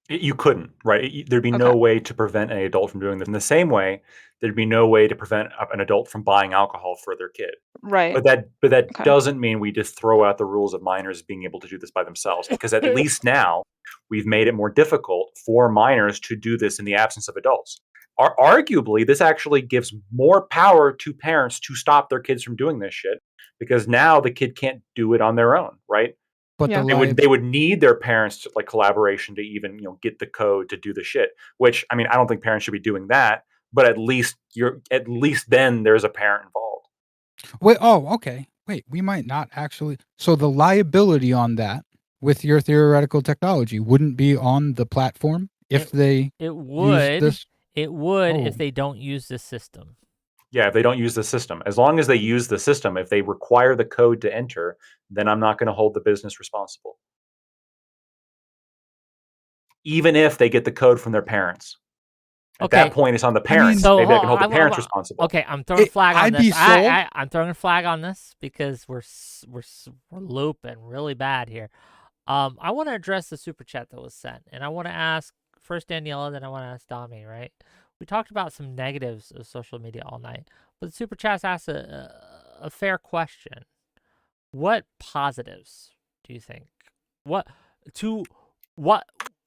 You couldn't, right? There'd be Okay. no way to prevent an adult from doing this. In the same way, there'd be no way to prevent an adult from buying alcohol for their kid. Right. But that Okay. doesn't mean we just throw out the rules of minors being able to do this by themselves, because at least now we've made it more difficult for minors to do this in the absence of adults. Arguably, this actually gives more power to parents to stop their kids from doing this shit, because now the kid can't do it on their own, right? But Yeah. They would need their parents to, like, collaboration to even, get the code to do the shit. Which, I mean, I don't think parents should be doing that, but at least then there's a parent involved. Wait. Oh, okay. Wait. We might not actually. So the liability on that with your theoretical technology wouldn't be on the platform if they It use would. this. It would Oh. if they don't use the system. Yeah, if they don't use the system. As long as they use the system, if they require the code to enter, then I'm not going to hold the business responsible. Even if they get the code from their parents. At that point, it's on the parents. So Maybe I can hold the parents responsible. Okay, I'm throwing a flag on I'd this. be sold. I'm throwing a flag on this because we're looping really bad here. I want to address the super chat that was sent, and I want to ask first Daniela, then I want to ask Dami. Right? We talked about some negatives of social media all night, but the super chat asked a fair question. What positives do you think?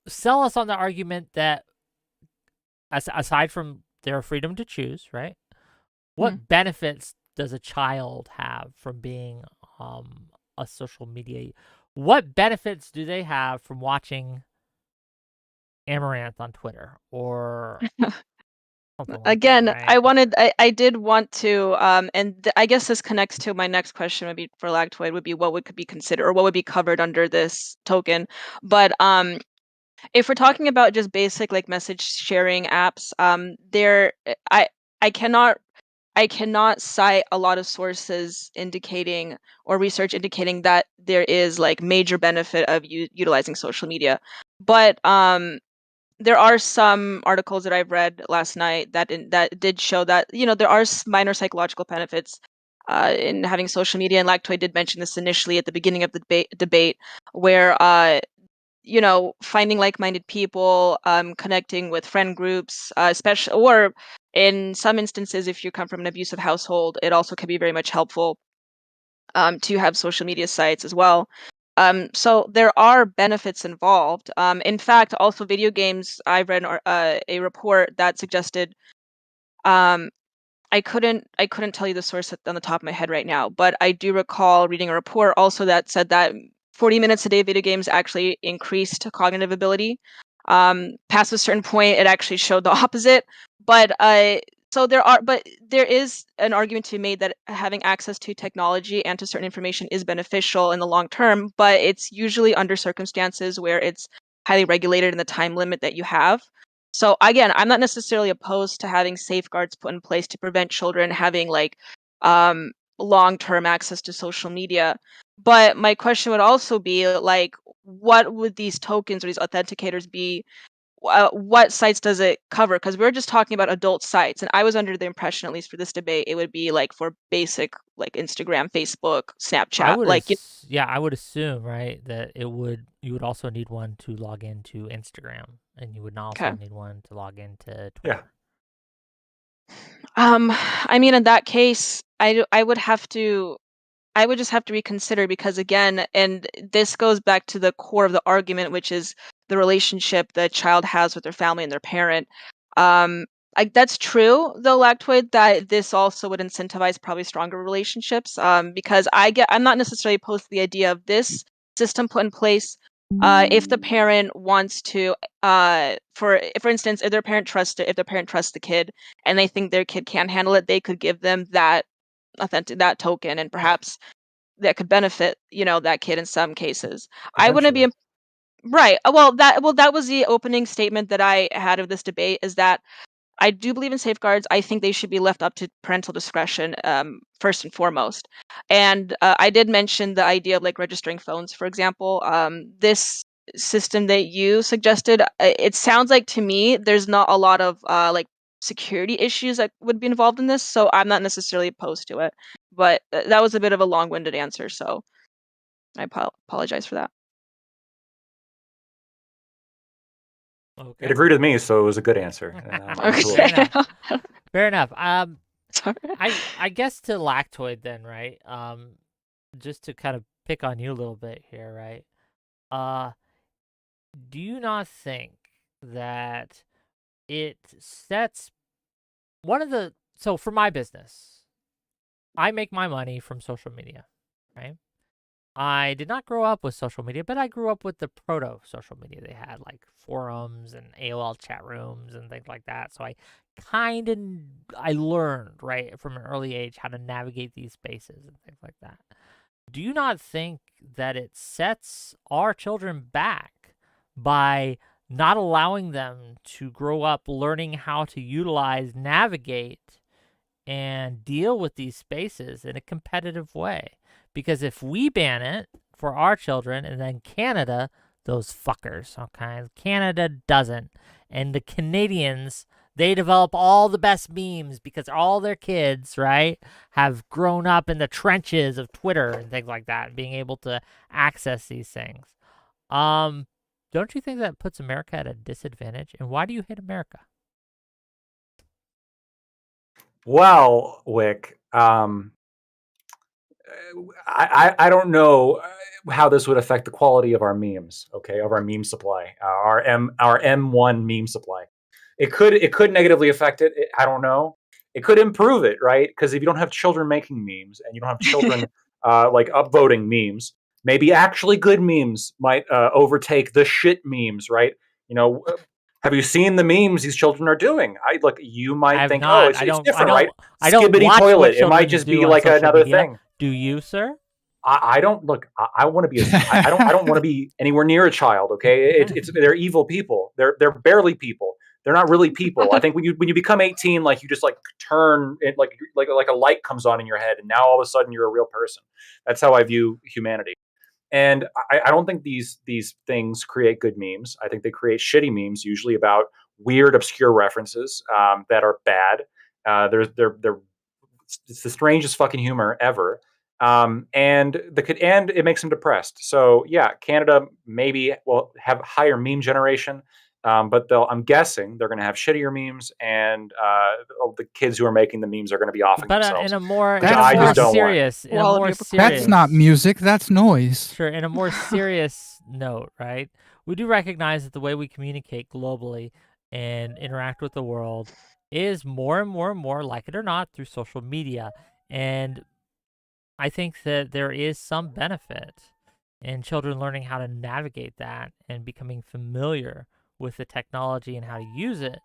Sell us on the argument that aside from their freedom to choose, right? What benefits does a child have from being a social media? What benefits do they have from watching Amaranth on Twitter or something like Again, that, right? I did want to, and I guess this connects to my next question would be for Lactoid would be what could be considered or what would be covered under this token. But if we're talking about just basic like message sharing apps, I cannot cite a lot of sources indicating or research indicating that there is like major benefit of utilizing social media. But there are some articles that I've read last night that did show that there are minor psychological benefits in having social media. And Lactoid did mention this initially at the beginning of the debate, where finding like-minded people, connecting with friend groups, especially, or in some instances, if you come from an abusive household, it also can be very much helpful to have social media sites as well. So there are benefits involved. In fact, also video games. I've read a report that suggested. I couldn't tell you the source on the top of my head right now, but I do recall reading a report also that said that 40 minutes a day of video games actually increased cognitive ability. Past a certain point, it actually showed the opposite. But there is an argument to be made that having access to technology and to certain information is beneficial in the long term, but it's usually under circumstances where it's highly regulated in the time limit that you have. So again, I'm not necessarily opposed to having safeguards put in place to prevent children having like long-term access to social media. But my question would also be like, what would these tokens or these authenticators be? What sites does it cover? Because we're just talking about adult sites, and I was under the impression, at least for this debate, it would be like for basic like Instagram, Facebook, Snapchat. I would assume, right, that you would also need one to log into Instagram. and you would also need one to log into Yeah. Twitter. I mean, in that case, I would just have to reconsider, because again, and this goes back to the core of the argument, which is the relationship the child has with their family and their parent. That's true, though, Lactoid, that this also would incentivize probably stronger relationships. Because I'm not necessarily opposed to the idea of this system put in place. If the parent wants to, for instance, if the parent trusts the kid and they think their kid can handle it, they could give them that token, and perhaps that could benefit that kid in some cases. I wouldn't be right. That was the opening statement that I had of this debate, is that I do believe in safeguards. I think they should be left up to parental discretion, first and foremost. And I did mention the idea of like registering phones, for example. This system that you suggested, it sounds like to me there's not a lot of like security issues that would be involved in this, so I'm not necessarily opposed to it. But that was a bit of a long-winded answer, so I apologize for that. Okay. It agreed with me, so it was a good answer. Fair enough. Fair enough. Sorry. I guess to Lactoid then, right? Just to kind of pick on you a little bit here, right? Do you not think that it sets so for my business, I make my money from social media, right? I did not grow up with social media, but I grew up with the proto social media they had, like forums and AOL chat rooms and things like that. So I learned, right, from an early age how to navigate these spaces and things like that. Do you not think that it sets our children back by not allowing them to grow up learning how to utilize, navigate, and deal with these spaces in a competitive way? Because if we ban it for our children and then Canada, those fuckers, okay, Canada doesn't. And the Canadians, they develop all the best memes because all their kids, right, have grown up in the trenches of Twitter and things like that, and being able to access these things. Don't you think that puts America at a disadvantage? And why do you hate America? Well, Wick, I don't know how this would affect the quality of our memes. Okay, of our meme supply, our M1 meme supply. It could negatively affect it. I don't know. It could improve it, right? Because if you don't have children making memes and you don't have children like upvoting memes, maybe actually good memes might overtake the shit memes, right? You know, have you seen the memes these children are doing? You I might have think, oh, not. it's different, right? I don't Skibbity watch what toilet. It might children just do be on like social another media. thing. Do you, sir? I don't look. I want to be. I don't want to be anywhere near a child. Okay, they're evil people. They're barely people. They're not really people. I think when you become 18, like you just like turn it like a light comes on in your head, and now all of a sudden you're a real person. That's how I view humanity. And I don't think these things create good memes. I think they create shitty memes, usually about weird, obscure references that are bad. They're it's the strangest fucking humor ever. And it makes them depressed. So yeah, Canada maybe will have higher meme generation, but I'm guessing they're going to have shittier memes, and the kids who are making the memes are going to be offing But themselves. in a more That's not music. That's noise. Sure. In a more serious note, right? We do recognize that the way we communicate globally and interact with the world is more and more and more, like it or not, through social media. And I think that there is some benefit in children learning how to navigate that and becoming familiar with the technology and how to use it.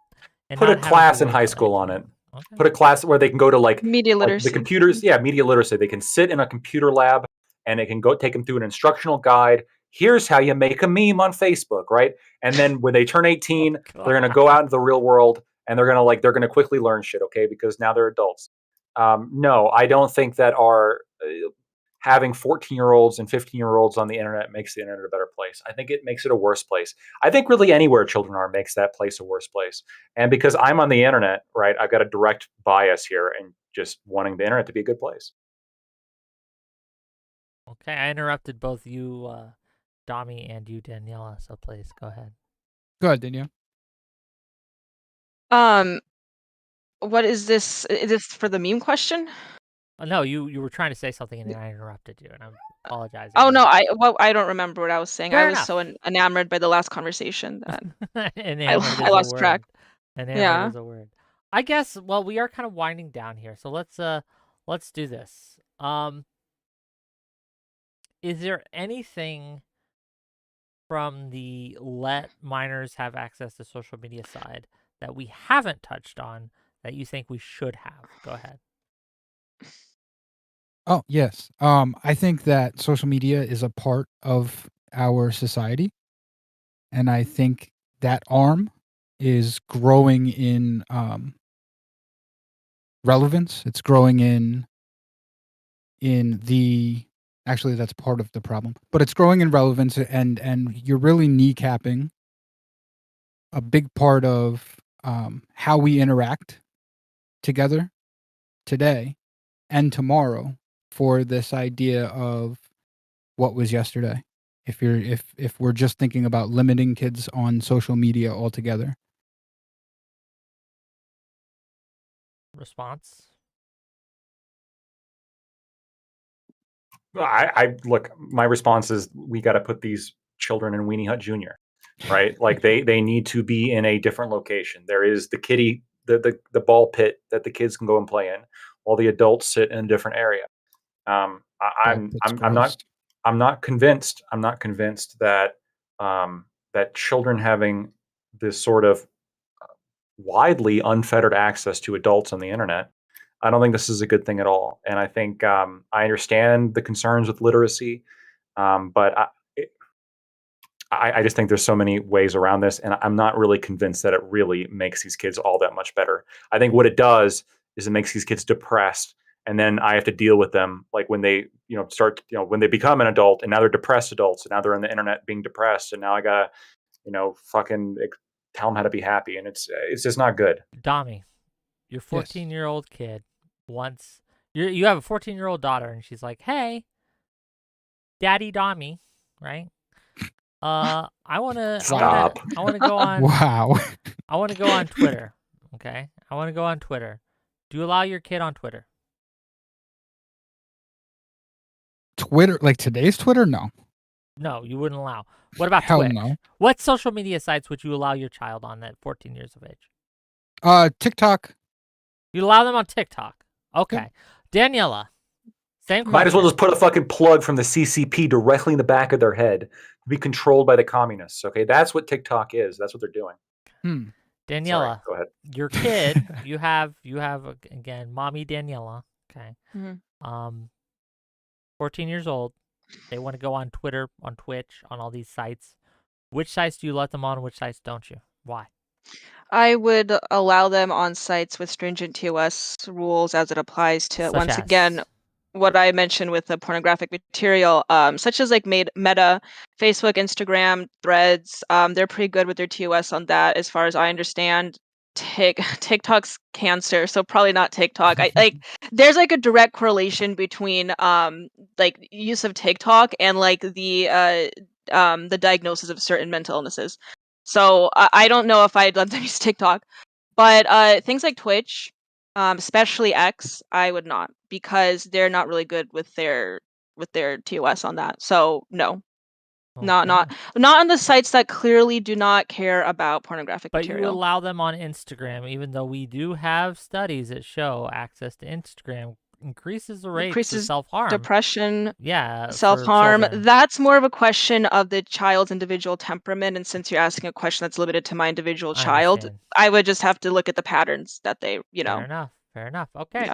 And Put a not having to class in wait high till school on 18. it. Okay. Put a class where they can go to like media the literacy. computers. Yeah, media literacy. They can sit in a computer lab and they can go take them through an instructional guide. Here's how you make a meme on Facebook, right? And then when they turn 18, they're gonna go out into the real world and they're gonna quickly learn shit, okay? Because now they're adults. No, I don't think that our having 14-year-olds and 15-year-olds on the internet makes the internet a better place. I think it makes it a worse place. I think really anywhere children are makes that place a worse place. And because I'm on the internet, right, I've got a direct bias here and just wanting the internet to be a good place. Okay, I interrupted both you, Dami, and you, Daniela, so please go ahead. Go ahead, Danielle. What is this? Is this for the meme question? No, you were trying to say something and then I interrupted you, and I'm apologizing. Oh no, I don't remember what I was saying. I Fair was so enough. enamored by the last conversation that Enamored I is a lost track. word. Enamored Yeah. is a word. I guess. Well, we are kind of winding down here, so let's do this. Is there anything from the let minors have access to social media side that we haven't touched on that you think we should have? Go ahead. Oh, yes. I think that social media is a part of our society, and I think that arm is growing in relevance. It's growing in the actually that's part of the problem, but it's growing in relevance, and you're really kneecapping a big part of how we interact together today and tomorrow for this idea of what was yesterday. If we're just thinking about limiting kids on social media altogether. Response? I look. My response is we got to put these children in Weenie Hut Junior, right? Like they need to be in a different location. There is the kiddie, the ball pit that the kids can go and play in, while the adults sit in a different area. Ball pit's I'm gross. not convinced. I'm not convinced that that children having this sort of widely unfettered access to adults on the internet. I don't think this is a good thing at all. And I think I understand the concerns with literacy, but I just think there's so many ways around this, and I'm not really convinced that it really makes these kids all that much better. I think what it does is it makes these kids depressed, and then I have to deal with them like when they start when they become an adult, and now they're depressed adults, and now they're on the internet being depressed, and now I gotta fucking tell them how to be happy, and it's just not good. Dami, your Yes. 14-year-old kid wants you have a 14-year-old daughter, and she's like, "Hey, Daddy Dami, right? I wanna Stop. go on Wow. I wanna go on Twitter. Okay, I wanna go on Twitter. Do you allow your kid on Twitter? Twitter, like today's Twitter? No. No, you wouldn't allow. What about Hell Twitch? no. What social media sites would you allow your child on at 14 years of age? TikTok. You allow them on TikTok. Okay. Yep. Daniela, same question. Might as well just put a fucking plug from the CCP directly in the back of their head to be controlled by the communists. Okay, that's what TikTok is. That's what they're doing. Daniela, Sorry, go ahead. your kid, you have again, mommy Daniela. Okay. Mm-hmm. 14 years old. They want to go on Twitter, on Twitch, on all these sites. Which sites do you let them on? Which sites don't you? Why? I would allow them on sites with stringent TOS rules as it applies to, Such once as? again, what I mentioned with the pornographic material, such as like Meta, Facebook, Instagram, Threads. They're pretty good with their TOS on that, as far as I understand. TikTok's cancer, so probably not TikTok. I like there's like a direct correlation between like use of TikTok and like the diagnosis of certain mental illnesses. So I don't know if I'd let them use TikTok, but things like Twitch, especially X, I would not, because they're not really good with their TOS on that. So no, not Okay. not on the sites that clearly do not care about pornographic But you material. allow them on Instagram, even though we do have studies that show access to Instagram increases the rates of Increases self-harm. depression, Yeah, self-harm. for children. That's more of a question of the child's individual temperament, and since you're asking a question that's limited to my individual I child, understand. I would just have to look at the patterns that they, Fair enough. Fair enough. Okay.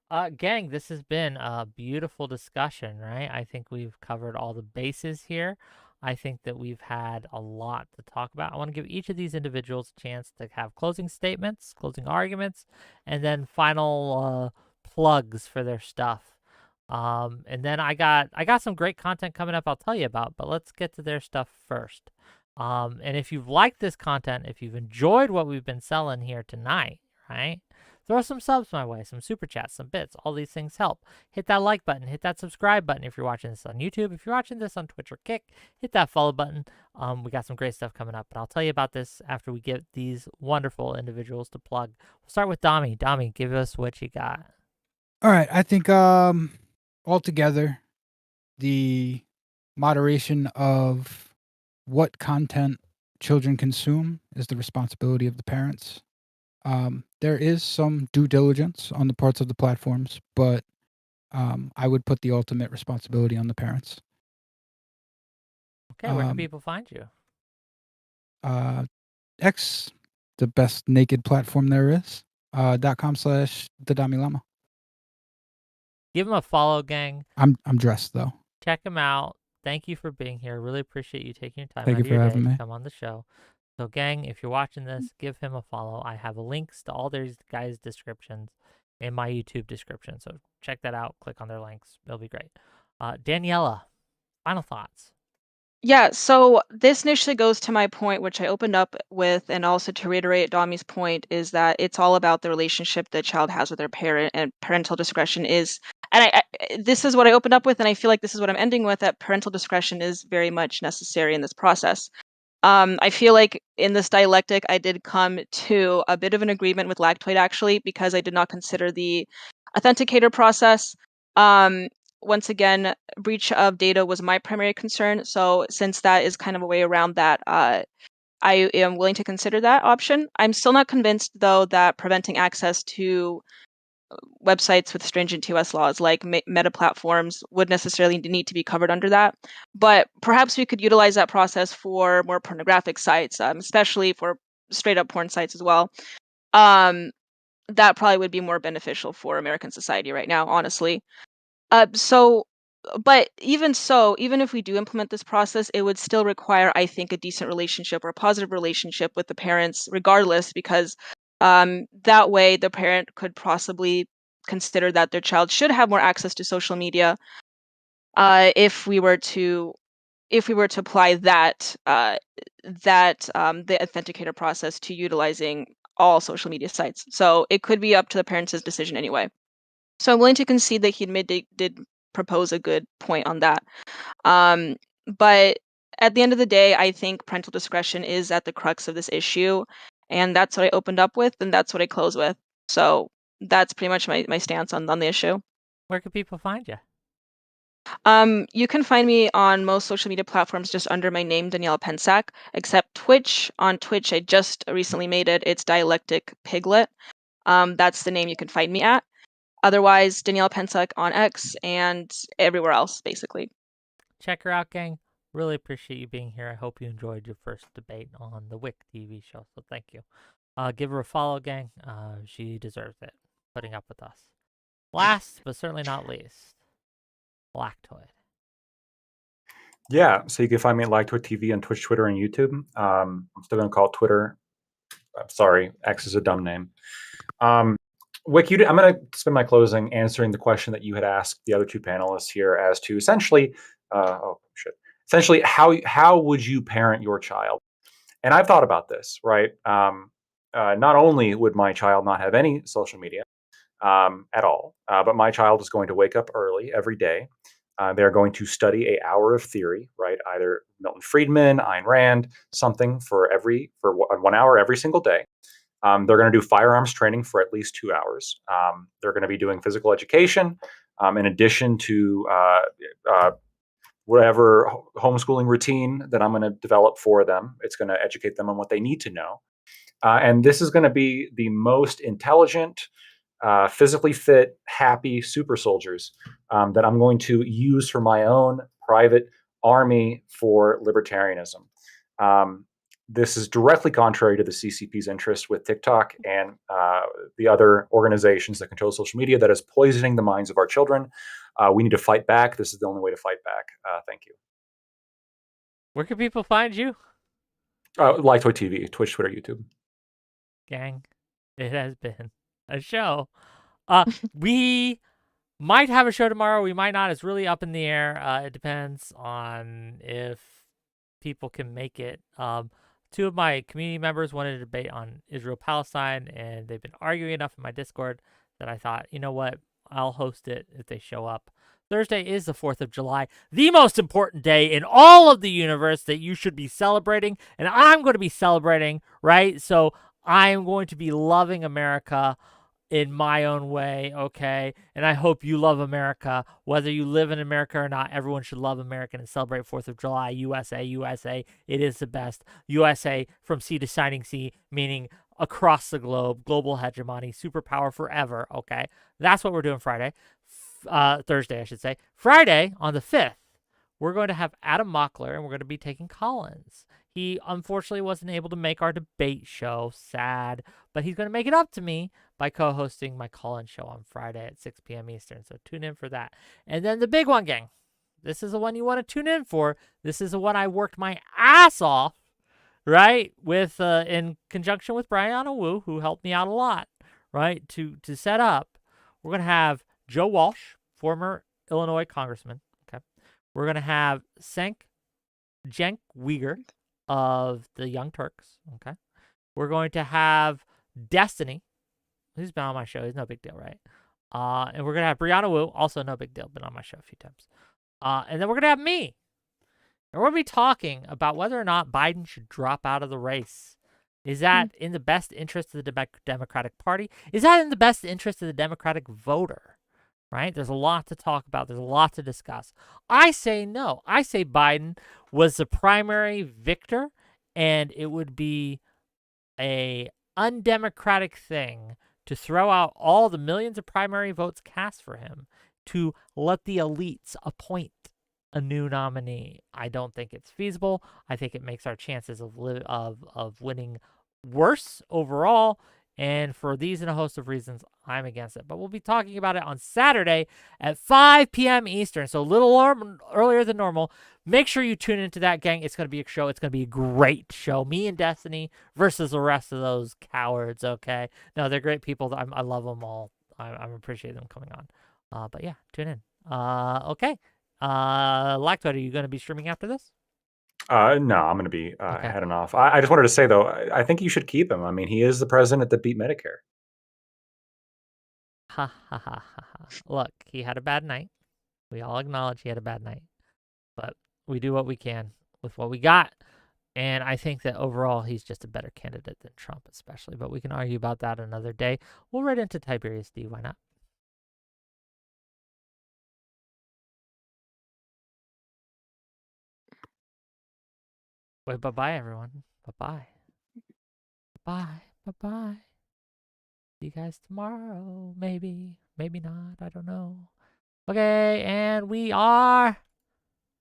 Yeah. Gang, this has been a beautiful discussion, right? I think we've covered all the bases here. I think that we've had a lot to talk about. I want to give each of these individuals a chance to have closing statements, closing arguments, and then final plugs for their stuff. And then I got some great content coming up I'll tell you about, but let's get to their stuff first. And if you've liked this content, if you've enjoyed what we've been selling here tonight, right? throw some subs my way, some super chats, some bits. All these things help. Hit that like button. Hit that subscribe button if you're watching this on YouTube. If you're watching this on Twitch or Kick, hit that follow button. We got some great stuff coming up, but I'll tell you about this after we get these wonderful individuals to plug. We'll start with Dami. Dami, give us what you got. All right. I think altogether, the moderation of what content children consume is the responsibility of the parents. There is some due diligence on the parts of the platforms, but I would put the ultimate responsibility on the parents. Okay, where can people find you? X, the best naked platform there is. .com/thedamilama. Give him a follow, gang. I'm dressed though. Check him out. Thank you for being here. Really appreciate you taking your time Thank out you of for your day having to me. come on the show. So, gang, if you're watching this, give him a follow. I have links to all these guys' descriptions in my YouTube description. So check that out. Click on their links. It'll be great. Daniela, final thoughts. Yeah, so this initially goes to my point, which I opened up with, and also to reiterate Dami's point, is that it's all about the relationship the child has with their parent, and parental discretion is. And this is what I opened up with, and I feel like this is what I'm ending with. That parental discretion is very much necessary in this process. I feel like in this dialectic, I did come to a bit of an agreement with Lactoid actually, because I did not consider the authenticator process. Once again, breach of data was my primary concern. So since that is kind of a way around that, I am willing to consider that option. I'm still not convinced, though, that preventing access to websites with stringent TOS laws like meta platforms would necessarily need to be covered under that. But perhaps we could utilize that process for more pornographic sites, especially for straight up porn sites as well. That probably would be more beneficial for American society right now, honestly. But even so, even if we do implement this process, it would still require, I think, a decent relationship or a positive relationship with the parents, regardless, because that way the parent could possibly consider that their child should have more access to social media if we were to apply that the authenticator process to utilizing all social media sites. So it could be up to the parents' decision anyway. So I'm willing to concede that he did propose a good point on that. But at the end of the day, I think parental discretion is at the crux of this issue. And that's what I opened up with, and that's what I close with. So that's pretty much my stance on the issue. Where can people find you? You can find me on most social media platforms just under my name, Daniela Pensac, except Twitch. On Twitch, I just recently made it. It's Dialectic Piglet. That's the name you can find me at. Otherwise, Daniela Pensac on X and everywhere else, basically. Check her out, gang. Really appreciate you being here. I hope you enjoyed your first debate on the Wick TV show, so thank you. Give her a follow, gang. She deserves it, putting up with us. Last, but certainly not least, Lactoid. Yeah, so you can find me at Lactoid TV on Twitch, Twitter, and YouTube. I'm still going to call it Twitter. I'm sorry, X is a dumb name. Wick, I'm going to spend my closing answering the question that you had asked the other two panelists here as to essentially, essentially how would you parent your child? And I've thought about this, right? Not only would my child not have any social media at all, but my child is going to wake up early every day. They're going to study an hour of theory, right? Either Milton Friedman, Ayn Rand, something for 1 hour every single day. They're going to do firearms training for at least 2 hours. They're going to be doing physical education in addition to whatever homeschooling routine that I'm going to develop for them. It's going to educate them on what they need to know. And this is going to be the most intelligent, physically fit, happy super soldiers that I'm going to use for my own private army for libertarianism. This is directly contrary to the CCP's interest with TikTok and the other organizations that control social media that is poisoning the minds of our children. We need to fight back. This is the only way to fight back. Thank you. Where can people find you? Lactoid TV, Twitch, Twitter, YouTube. Gang, it has been a show. We might have a show tomorrow. We might not. It's really up in the air. It depends on if people can make it. Two of my community members wanted to debate on Israel-Palestine, and they've been arguing enough in my Discord that I thought, you know what, I'll host it if they show up. Thursday is the 4th of July, the most important day in all of the universe that you should be celebrating, and I'm going to be celebrating, right? So I'm going to be loving America in my own way, okay? And I hope you love America. Whether you live in America or not, everyone should love America and celebrate 4th of July. USA, USA, it is the best. USA from sea to shining sea, meaning across the globe, global hegemony, superpower forever, okay? That's what we're doing Friday. Thursday, I should say. Friday, on the 5th, we're going to have Adam Mockler, and we're going to be taking Collins. He unfortunately wasn't able to make our debate show. Sad. But he's going to make it up to me by co-hosting my call-in show on Friday at 6 p.m. Eastern. So tune in for that. And then the big one, gang. This is the one you want to tune in for. This is the one I worked my ass off, right? With in conjunction with Brianna Wu, who helped me out a lot, right? To set up. We're going to have Joe Walsh, former Illinois congressman. Okay. We're going to have Cenk Uygur of the Young Turks. Okay. We're going to have Destiny. He's been on my show. He's no big deal, right? And we're going to have Brianna Wu, also no big deal, been on my show a few times. And then we're going to have me. And we're going to be talking about whether or not Biden should drop out of the race. Is that in the best interest of the Democratic Party? Is that in the best interest of the Democratic voter? Right? There's a lot to talk about. There's a lot to discuss. I say no. I say Biden was the primary victor, and it would be a undemocratic thing to throw out all the millions of primary votes cast for him to let the elites appoint a new nominee. I don't think it's feasible. I think it makes our chances of winning worse overall. And for these and a host of reasons, I'm against it. But we'll be talking about it on Saturday at 5 p.m. Eastern, so a little earlier than normal. Make sure you tune into that, gang. It's going to be a show. It's going to be a great show. Me and Destiny versus the rest of those cowards, okay? No, they're great people. I love them all. I appreciate them coming on. But yeah, tune in. Okay. Lactoid, are you going to be streaming after this? No, I'm going to be heading off. I just wanted to say, though, I think you should keep him. I mean, he is the president that beat Medicare. Ha, ha, ha, ha, ha. Look, he had a bad night. We all acknowledge he had a bad night. But we do what we can with what we got. And I think that overall, he's just a better candidate than Trump, especially. But we can argue about that another day. We'll right into Tiberius D. Why not? Wait, bye-bye, everyone. Bye-bye. Bye-bye. Bye-bye. See you guys tomorrow. Maybe. Maybe not. I don't know. Okay, and we are